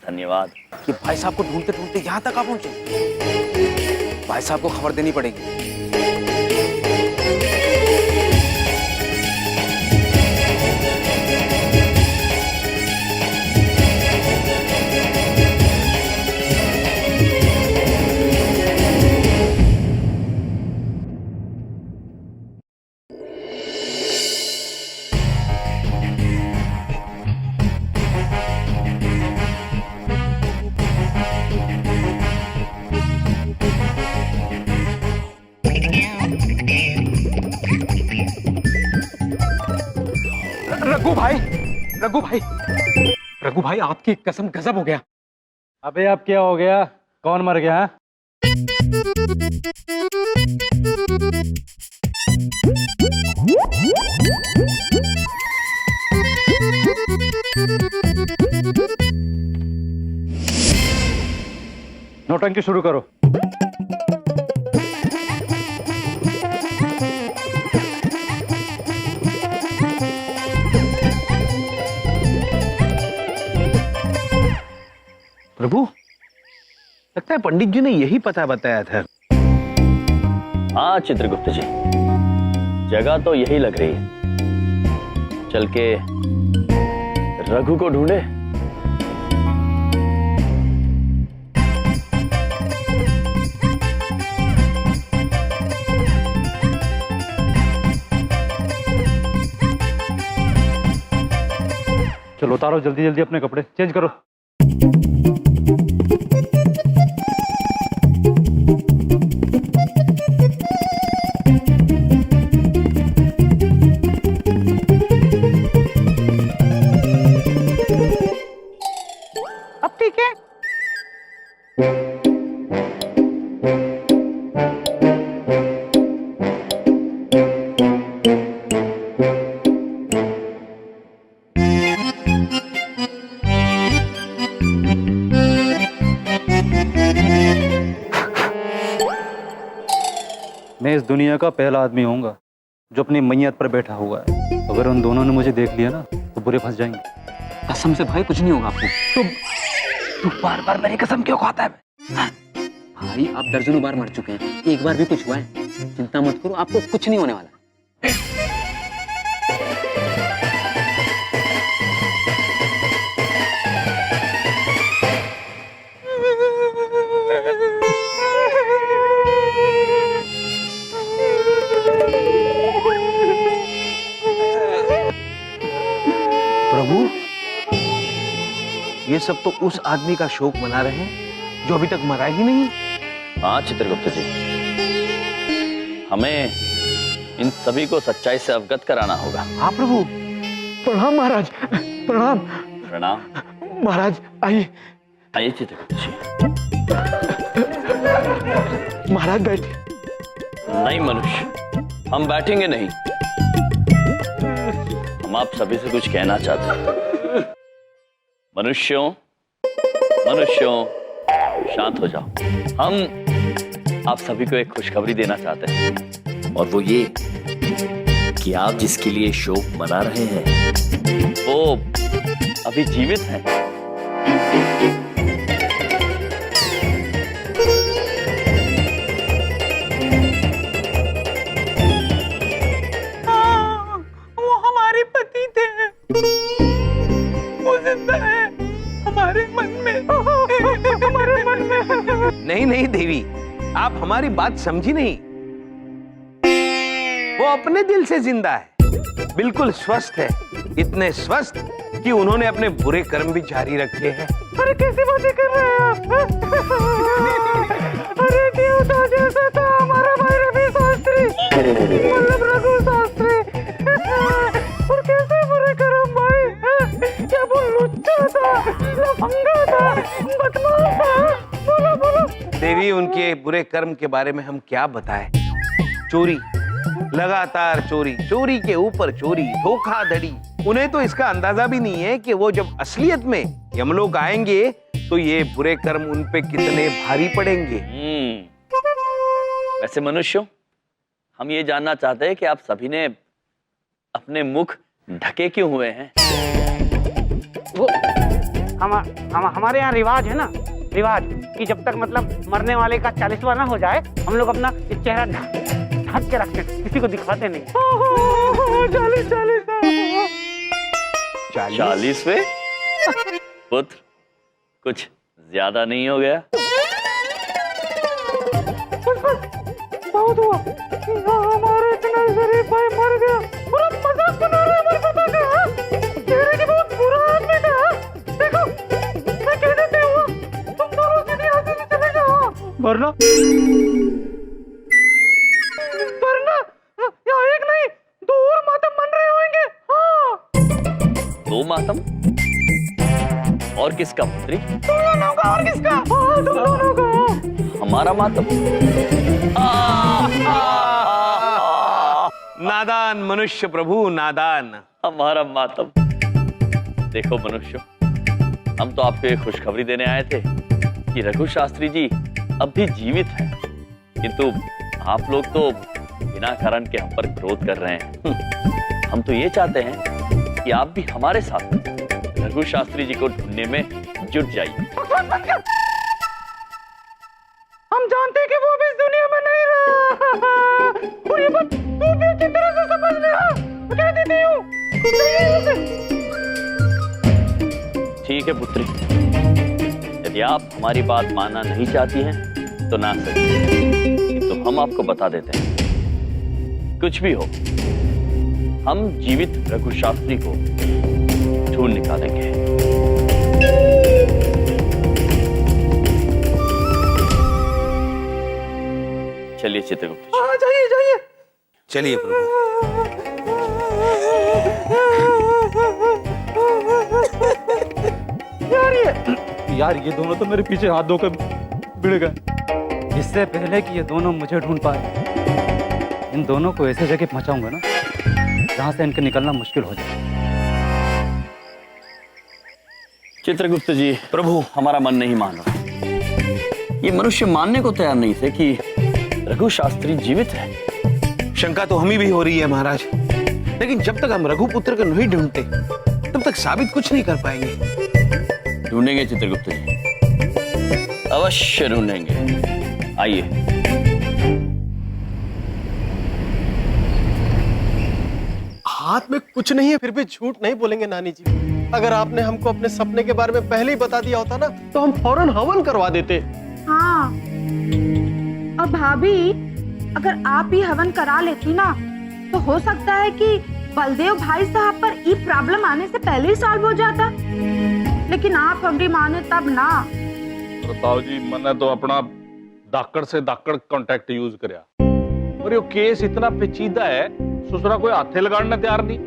धन्यवाद। ये भाई साहब को ढूंढते ढूंढते यहाँ तक आ पहुंचे। भाई साहब को खबर देनी पड़ेगी। रघु भाई आपकी कसम गजब हो गया। अबे अब क्या हो गया? कौन मर गया? नौटंकी शुरू करो। प्रभु लगता है पंडित जी ने यही पता बताया था। हाँ चित्रगुप्त जी, जगह तो यही लग रही है। चल के रघु को ढूंढे। चलो उतारो जल्दी जल्दी अपने कपड़े चेंज करो। अब ठीक है। मैं इस दुनिया का पहला आदमी होऊंगा जो अपनी मैयत पर बैठा हुआ है। अगर उन दोनों ने मुझे देख लिया ना तो बुरे फंस जाएंगे। कसम से भाई कुछ नहीं होगा आपको। तू बार बार मेरी कसम क्यों खाता है? भाई आप दर्जनों बार मर चुके हैं, एक बार भी कुछ हुआ है? चिंता मत करो, आपको कुछ नहीं होने वाला। सब तो उस आदमी का शोक मना रहे हैं जो अभी तक मरा ही नहीं। हाँ चित्रगुप्त जी, हमें इन सभी को सच्चाई से अवगत कराना होगा। हाँ प्रभु। प्रणाम महाराज, प्रणाम। प्रणाम महाराज, आइए आइए चित्रगुप्त जी। महाराज बैठिए। नहीं मनुष्य, हम बैठेंगे नहीं। हम आप सभी से कुछ कहना चाहते हैं। मनुष्यों शांत हो जाओ। हम आप सभी को एक खुशखबरी देना चाहते हैं, और वो ये कि आप जिसके लिए शोक मना रहे हैं वो अभी जीवित है। वो हमारे पति थे, वो जिंदा है हमारे मन में, हमारे मन में। नहीं नहीं देवी, आप हमारी बात समझी नहीं। वो अपने दिल से जिंदा है, बिल्कुल स्वस्थ है, इतने स्वस्थ कि उन्होंने अपने बुरे कर्म भी जारी रखे हैं। अरे कैसी बातें कर रहे हैं आप? अरे देवता जैसा था हमारा भाई रवि शास्त्री, मतलब रघु शास्त्री। और कैसे बुरे कर्म भाई, क्या वो लुच्चा था, लफंगा था, बदमाश था? बोलो बोलो। देवी, उनके बुरे कर्म के बारे में हम क्या बताएं? चोरी, लगातार चोरी, चोरी के ऊपर चोरी, धोखाधड़ी। उन्हें तो इसका अंदाजा भी नहीं है कि वो जब असलियत में यमलोक आएंगे तो ये बुरे कर्म उन पे कितने भारी पड़ेंगे। वैसे मनुष्यों, हम ये जानना चाहते हैं कि आप सभी ने अपने मुख ढके क्यों हुए हैं? वो हमारे यहाँ रिवाज है ना, रिवाज कि जब तक मतलब मरने वाले का 40वां ना हो जाए, हम लोग अपना चेहरा ढक के रखते हैं, किसी को दिखाते नहीं। 40वें पुत्र, कुछ ज्यादा नहीं हो गया? बहुत हुआ, हमारे इतना शरीफ भाई मर गया। पूरा मजाक बना रहे हमारे पता का, चेहरे की बहुत बुरा आदमी था। देखो, मैं कह देते हुआ, तुम दोनों सीधे यहाँ से चले जाओ। वरना या एक नहीं, 2 और मातम बन रहे होंगे। हाँ। 2 मातम? और किसका पुत्री? तुम दोनों का। और किसका? हाँ, तुम दोनों का। हमारा मातम? नादान मनुष्य प्रभु, नादान। हमारा मातम। देखो मनुष्य, हम तो आपको एक खुशखबरी देने आए थे कि रघु शास्त्री जी अब भी जीवित हैं, किंतु आप लोग तो बिना कारण के हम पर क्रोध कर रहे हैं। हम तो ये चाहते हैं कि आप भी हमारे साथ रघु शास्त्री जी को ढूंढने में जुट जाइए। हम जानते हैं कि वो भी इस दुनिया में नहीं रहा, और ये बात तू भी अच्छी तरह से समझ ले। मैं कह देती हूँ। ठीक है पुत्री, यदि आप हमारी बात मानना नहीं चाहती हैं तो ना सही, तो हम आपको बता देते हैं, कुछ भी हो, हम जीवित रघु शास्त्री को ढूंढ निकालेंगे। चलिए चित्रगुप्त जी। जाइए जाइए। चलिए प्रभु। यार ये दोनों तो मेरे पीछे हाथ धोकर भिड़ गए। इससे पहले कि ये दोनों मुझे ढूंढ पाए, इन दोनों को ऐसे जगह पहुंचाऊंगा ना जहां से इनके निकलना मुश्किल हो जाए। चित्रगुप्त जी, प्रभु हमारा मन नहीं मान रहा। ये मनुष्य मानने को तैयार नहीं थे कि रघु शास्त्री जीवित है। शंका तो हमें भी हो रही है महाराज, लेकिन जब तक हम रघुपुत्र को नहीं ढूंढते तब तक साबित कुछ नहीं कर पाएंगे। ढूंढेंगे चित्रगुप्त जी, अवश्य ढूंढेंगे। आइए। हाथ में कुछ नहीं है फिर भी झूठ नहीं बोलेंगे नानी जी। अगर आपने हमको अपने सपने के बारे में पहले ही बता दिया होता ना तो हम फौरन हवन करवा देते। हाँ, और भाभी अगर आप ही हवन करा लेती ना तो हो सकता है कि बलदेव भाई साहब पर ये प्रॉब्लम आने से पहले ही सॉल्व हो जाता। लेकिन आप हमरी माने तब ना। प्रताप जी मैंने तो अपना दाकड़ से दाकड़ कांटेक्ट यूज करया और ये केस इतना पेचीदा है ससुरा कोई हाथे लगाने तैयार नहीं।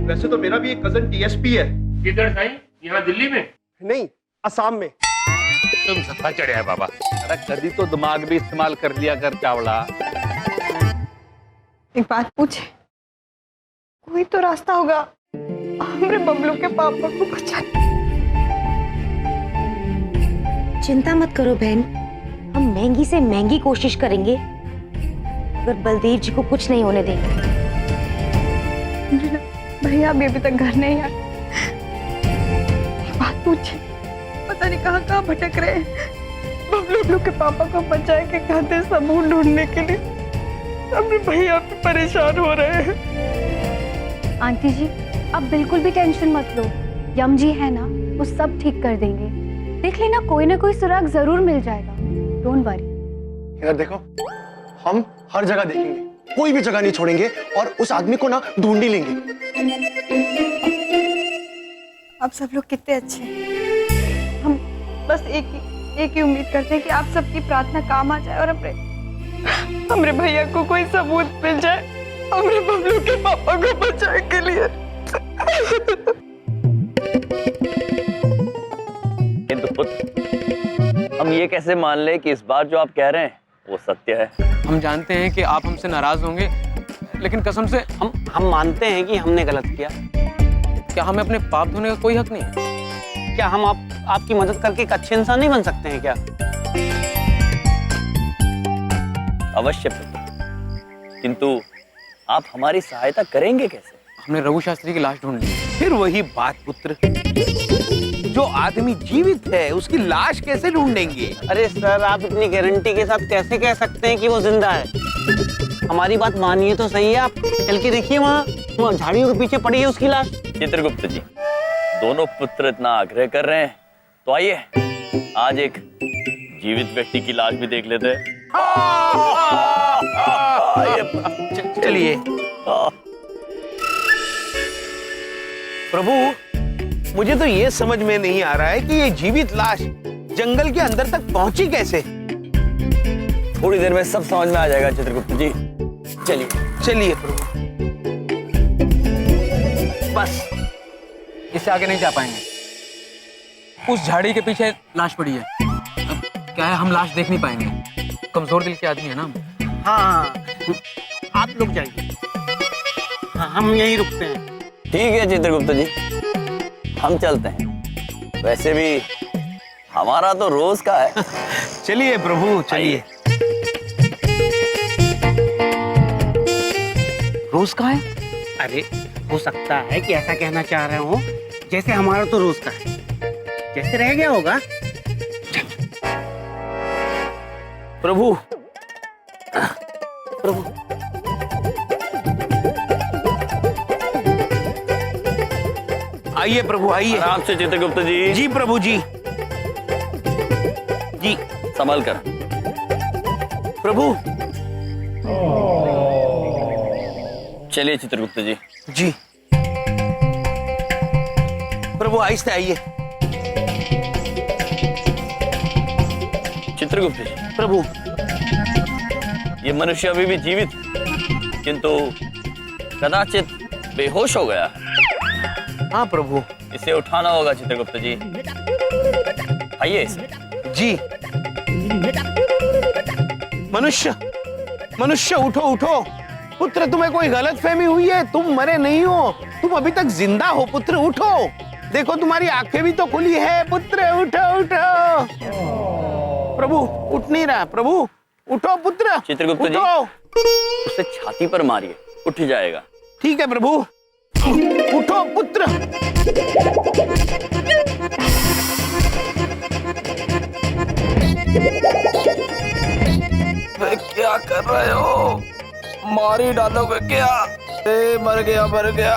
वैसे तो मेरा भी एक कजन डीएसपी है। किधर साईं? यहाँ दिल्ली में? नहीं, असम में। तुम सत्ता चढ़िया है बाबा। अरे कभी तो दिमाग भी इस्तेमाल कर लिया कर चावड़ा। एक बात पूछे, कोई तो रास्ता होगा हमारे बबलू के पापा को बचाने। चिंता मत करो बहन, हम महंगी से महंगी कोशिश करेंगे अगर बलदेव जी को कुछ नहीं होने देंगे। भैया अभी तक घर नहीं आए। एक बात पूछे, पता नहीं कहाँ भटक रहे हैं। बबलू के पापा को बचाए के खाते सबूत ढूंढने के लिए अपने भैया पे परेशान हो रहे हैं। आंटी जी अब बिल्कुल भी टेंशन मत लो, यम जी है ना, वो सब ठीक कर देंगे। देख लेना, कोई ना कोई सुराग जरूर मिल जाएगा, डोंट वरी। इधर देखो, हम हर जगह देखेंगे, कोई भी जगह नहीं छोड़ेंगे और उस आदमी को ना ढूंढ ही लेंगे। आप सब लोग कितने अच्छे हैं। हम बस एक ही उम्मीद करते हैं कि आप सबकी प्रार्थना काम आ जाए और हमारे भैया को कोई सबूत मिल जाए हमारे बबलू के पापा को बचाने के लिए। किंतु पुत्र, हम ये कैसे मान ले कि इस बार जो आप कह रहे हैं वो सत्य है? हम जानते हैं कि आप हमसे नाराज होंगे, लेकिन कसम से हम मानते हैं कि हमने गलत किया। क्या हमें अपने पाप धोने का कोई हक नहीं? क्या हम आपकी मदद करके एक अच्छे इंसान नहीं बन सकते हैं क्या? अवश्य पुत्र, किंतु आप हमारी सहायता करेंगे कैसे? हमने रघु शास्त्री की लाश ढूंढ ली। फिर वही बात पुत्र, जो आदमी जीवित है उसकी लाश कैसे ढूंढेंगे? अरे सर, आप इतनी गारंटी के साथ कैसे कह सकते हैं कि वो जिंदा है? हमारी बात मानिए तो सही है, आप चल के देखिए, वहाँ झाड़ियों के पीछे पड़ी है उसकी लाश। चित्रगुप्त जी, दोनों पुत्र इतना आग्रह कर रहे हैं तो आइए आज एक जीवित व्यक्ति की लाश भी देख लेते हैं। चलिए। प्रभु, मुझे तो ये समझ में नहीं आ रहा है कि ये जीवित लाश जंगल के अंदर तक पहुंची कैसे? थोड़ी देर में सब समझ में आ जाएगा चित्रगुप्त जी। चलिए चलिए प्रभु। बस इससे आगे नहीं जा पाएंगे। उस झाड़ी के पीछे लाश पड़ी है। अब क्या है, हम लाश देख नहीं पाएंगे, कमजोर दिल के आदमी है ना। हाँ, आप लोग जाइए, हम यहीं रुकते हैं। ठीक है चित्रगुप्त जी, हम चलते हैं। वैसे भी हमारा तो रोज का है। चलिए प्रभु, चलिए। रोज का है? अरे हो सकता है कि ऐसा कहना चाह रहे हो जैसे हमारा तो रोज का है, जैसे रह गया होगा। प्रभु, प्रभु, आइए प्रभु, आइए। आराम से चित्रगुप्त जी। जी प्रभु जी। जी संभल कर। प्रभु। चलिए चित्रगुप्त जी। जी प्रभु, आहिस्ते आइए। चित्रगुप्त जी। प्रभु, ये मनुष्य अभी भी जीवित, किंतु कदाचित बेहोश हो गया है। हाँ प्रभु। इसे उठाना होगा चित्रगुप्त जी। आइए इसे। जी। मनुष्य, मनुष्य उठो उठो। पुत्र, तुम्हें कोई गलतफहमी हुई है, तुम मरे नहीं हो, तुम अभी तक जिंदा हो। पुत्र उठो, देखो तुम्हारी आंखें भी तो खुली है। पुत्र उठो उठो। प्रभु उठ नहीं रहा। प्रभु उठो पुत्र। चित्रगुप्त जी, उसे छाती पर मारिए, उठ जाएगा। ठीक है प्रभु। उठो पुत्र। क्या कर रहे हो? मारी डालोगे क्या? मर गया मर गया।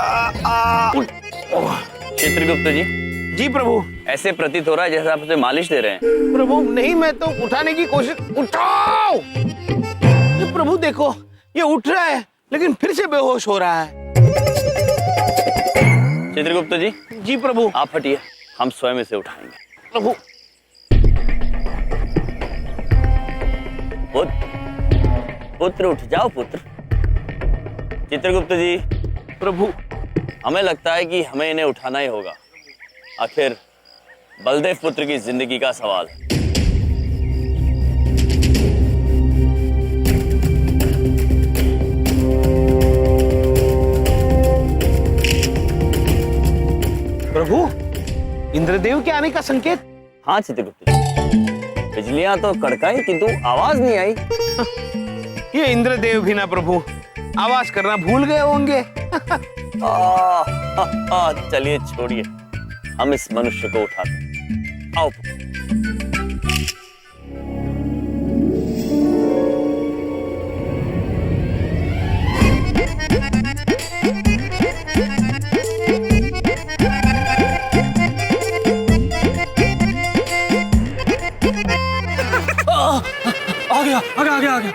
चित्रगुप्त जी। जी प्रभु। ऐसे प्रतीत हो रहा है जैसे आप उसे मालिश दे रहे हैं। प्रभु नहीं, मैं तो उठाने की कोशिश। उठाओ। प्रभु देखो, ये उठ रहा है लेकिन फिर से बेहोश हो रहा है। चित्रगुप्त जी। जी प्रभु। आप हटिए, हम स्वयं इसे उठाएंगे। प्रभु। पुत्र उठ जाओ पुत्र। चित्रगुप्त जी। प्रभु। हमें लगता है कि हमें इन्हें उठाना ही होगा, आखिर बलदेव पुत्र की जिंदगी का सवाल है। प्रभु, इंद्रदेव के आने का संकेत। हाँ चित्रगुप्त जी, बिजलियां तो कड़काई किंतु आवाज नहीं आई। ये इंद्रदेव भी ना प्रभु आवाज करना भूल गए होंगे। चलिए छोड़िए, हम इस मनुष्य को उठाते हैं। आओ। आ गया आ गया आ गया आ गया।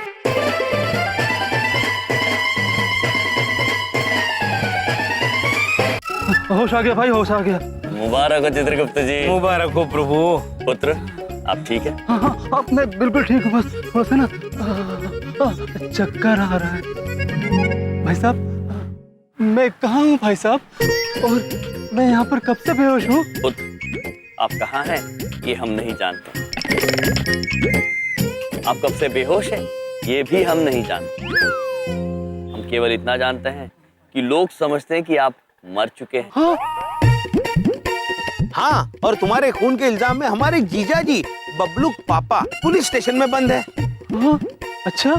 होश आ गया भाई, होश आ गया। मुबारक हो चित्रगुप्त जी। मुबारक हो प्रभु। पुत्र आप ठीक है? हाँ हाँ अब मैं बिल्कुल ठीक हूँ, बस बस है ना चक्कर आ रहा है। भाई साहब मैं कहाँ हूँ भाई साहब, और मैं यहाँ पर कब से बेहोश हूँ? पुत्र आप कहाँ हैं ये हम नहीं जानते, आप कब से बेहोश हैं ये भी हम नहीं जानते। हम केवल इतना जानते हैं कि लोग समझते हैं कि आप मर चुके हैं। हाँ, और तुम्हारे खून के इल्जाम में हमारे जीजा जी बबलू पापा पुलिस स्टेशन में बंद है। हाँ, अच्छा।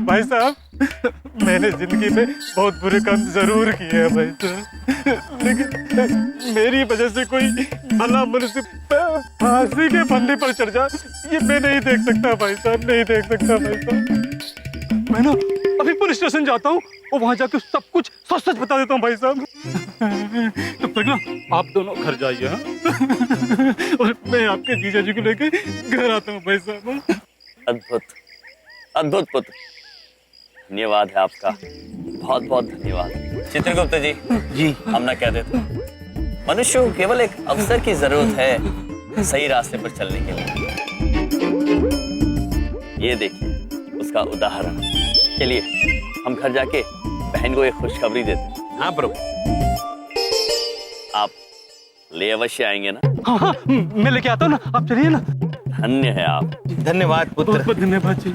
भाई साहब मैंने जिंदगी में बहुत बुरे काम जरूर किए हैं भाई साहब, लेकिन मेरी वजह से कोई भला मनुष्य फांसी के फंदे पर चढ़ जाए ये मैं नहीं देख सकता भाई साहब, नहीं देख सकता भाई साहब। मैं ना अभी पुलिस स्टेशन जाता हूँ और वहां जाकर सब कुछ सच सच बता देता हूँ भाई साहब। तब तक ना आप दोनों घर जाइए और मैं आपके जीजा जी को लेके घर आता हूँ भाई साहब। अद्भुत अद्भुत पुत्र, धन्यवाद है आपका, बहुत बहुत धन्यवाद। चित्रगुप्त जी जी हम ना कह देते, मनुष्य को केवल एक अवसर की जरूरत है सही रास्ते पर चलने के लिए। ये देखिए उसका उदाहरण। चलिए हम घर जाके बहन को एक खुशखबरी देते हैं। हाँ प्रभु। आप ले अवश्य आएंगे ना? हाँ हाँ मैं लेके आता हूँ ना, आप चलिए ना। धन्य है आप। धन्यवाद पुत्र। बहुत बहुत धन्यवाद जी।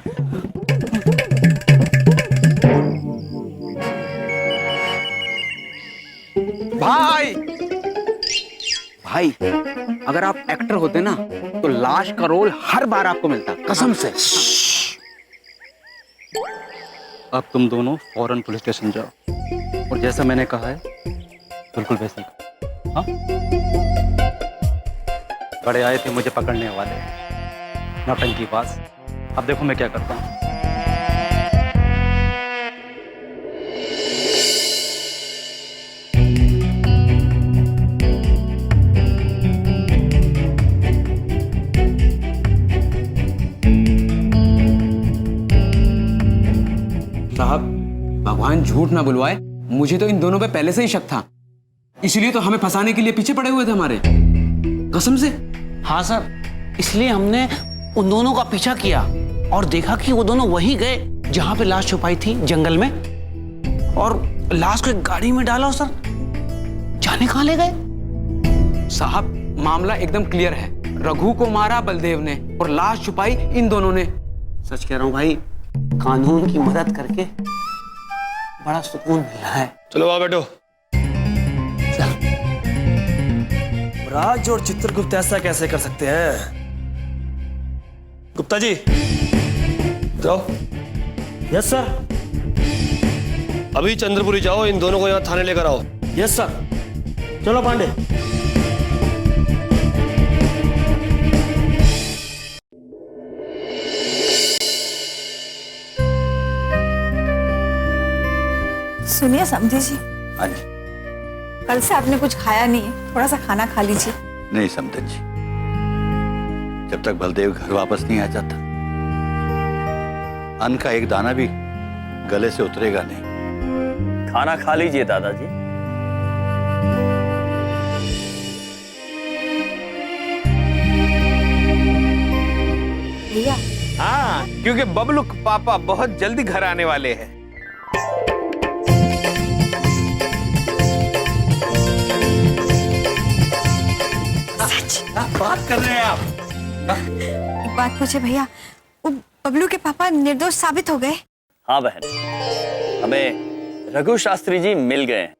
भाई भाई अगर आप एक्टर होते ना तो लाश का रोल हर बार आपको मिलता, कसम से। अब तुम दोनों फौरन पुलिस स्टेशन जाओ और जैसा मैंने कहा है बिल्कुल वैसे ही करो। हाँ? बड़े आए थे मुझे पकड़ने वाले, नौटंकी पास। अब देखो मैं क्या करता हूँ। साहब भगवान झूठ ना बुलवाए, मुझे तो इन दोनों पे पहले से ही शक था, इसलिए तो हमें फंसाने के लिए पीछे पड़े हुए थे हमारे, कसम से। हाँ सर, इसलिए हमने उन दोनों का पीछा किया और देखा कि वो दोनों वहीं गए जहां पे लाश छुपाई थी जंगल में, और लाश को एक गाड़ी में डाला और सर जाने कहां ले गए। साहब मामला एकदम क्लियर है, रघु को मारा बलदेव ने और लाश छुपाई इन दोनों ने। सच कह रहा हूं भाई, कानून की मदद करके बड़ा सुकून मिला है। चलो वहां बैठो। राज और चित्रगुप्त ऐसा कैसे कर सकते हैं? गुप्ता जी जाओ। Yes sir. अभी चंद्रपुरी जाओ, इन दोनों को यहाँ थाने लेकर आओ। Yes sir. चलो पांडे। सुनिए समझी जी, हाँ जी। कल से आपने कुछ खाया नहीं है, थोड़ा सा खाना खा लीजिए। नहीं समझन जी, जब तक बलदेव घर वापस नहीं आ जाता अन्न का एक दाना भी गले से उतरेगा नहीं। खाना खा लीजिए दादाजी। भैया हाँ, क्योंकि बबलू के पापा बहुत जल्दी घर आने वाले हैं। बात कर रहे हैं आप? एक बात पूछे भैया, वो बबलू के पापा निर्दोष साबित हो गए? हाँ बहन, हमें रघु शास्त्री जी मिल गए हैं।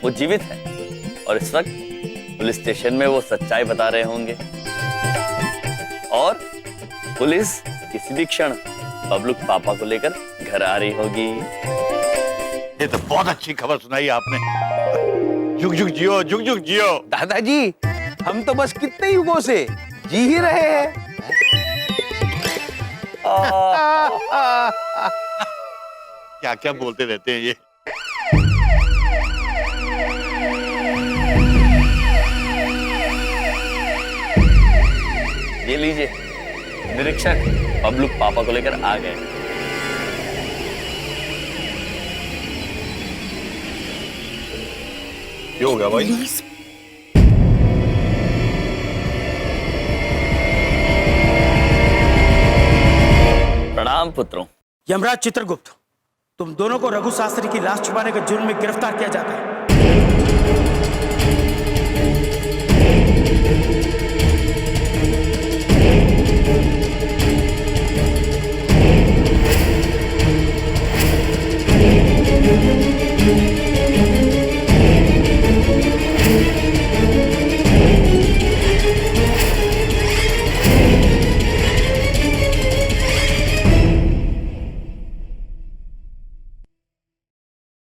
वो जीवित है और इस वक्त पुलिस स्टेशन में वो सच्चाई बता रहे होंगे और पुलिस किसी भी क्षण बबलू के पापा को लेकर घर आ रही होगी। ये तो बहुत अच्छी खबर सुनाई आपने। जुग जुग जियो, जुग जुग जियो। दादाजी, हम तो बस कितने युगों से जी ही रहे हैं। क्या क्या बोलते रहते हैं ये। ये लीजिए, निरीक्षक बबलू के पापा को लेकर आ गए। क्या हो गया भाई? प्रणाम पुत्रों। यमराज चित्रगुप्त, तुम दोनों को रघु शास्त्री की लाश छुपाने के जुर्म में गिरफ्तार किया जाता है।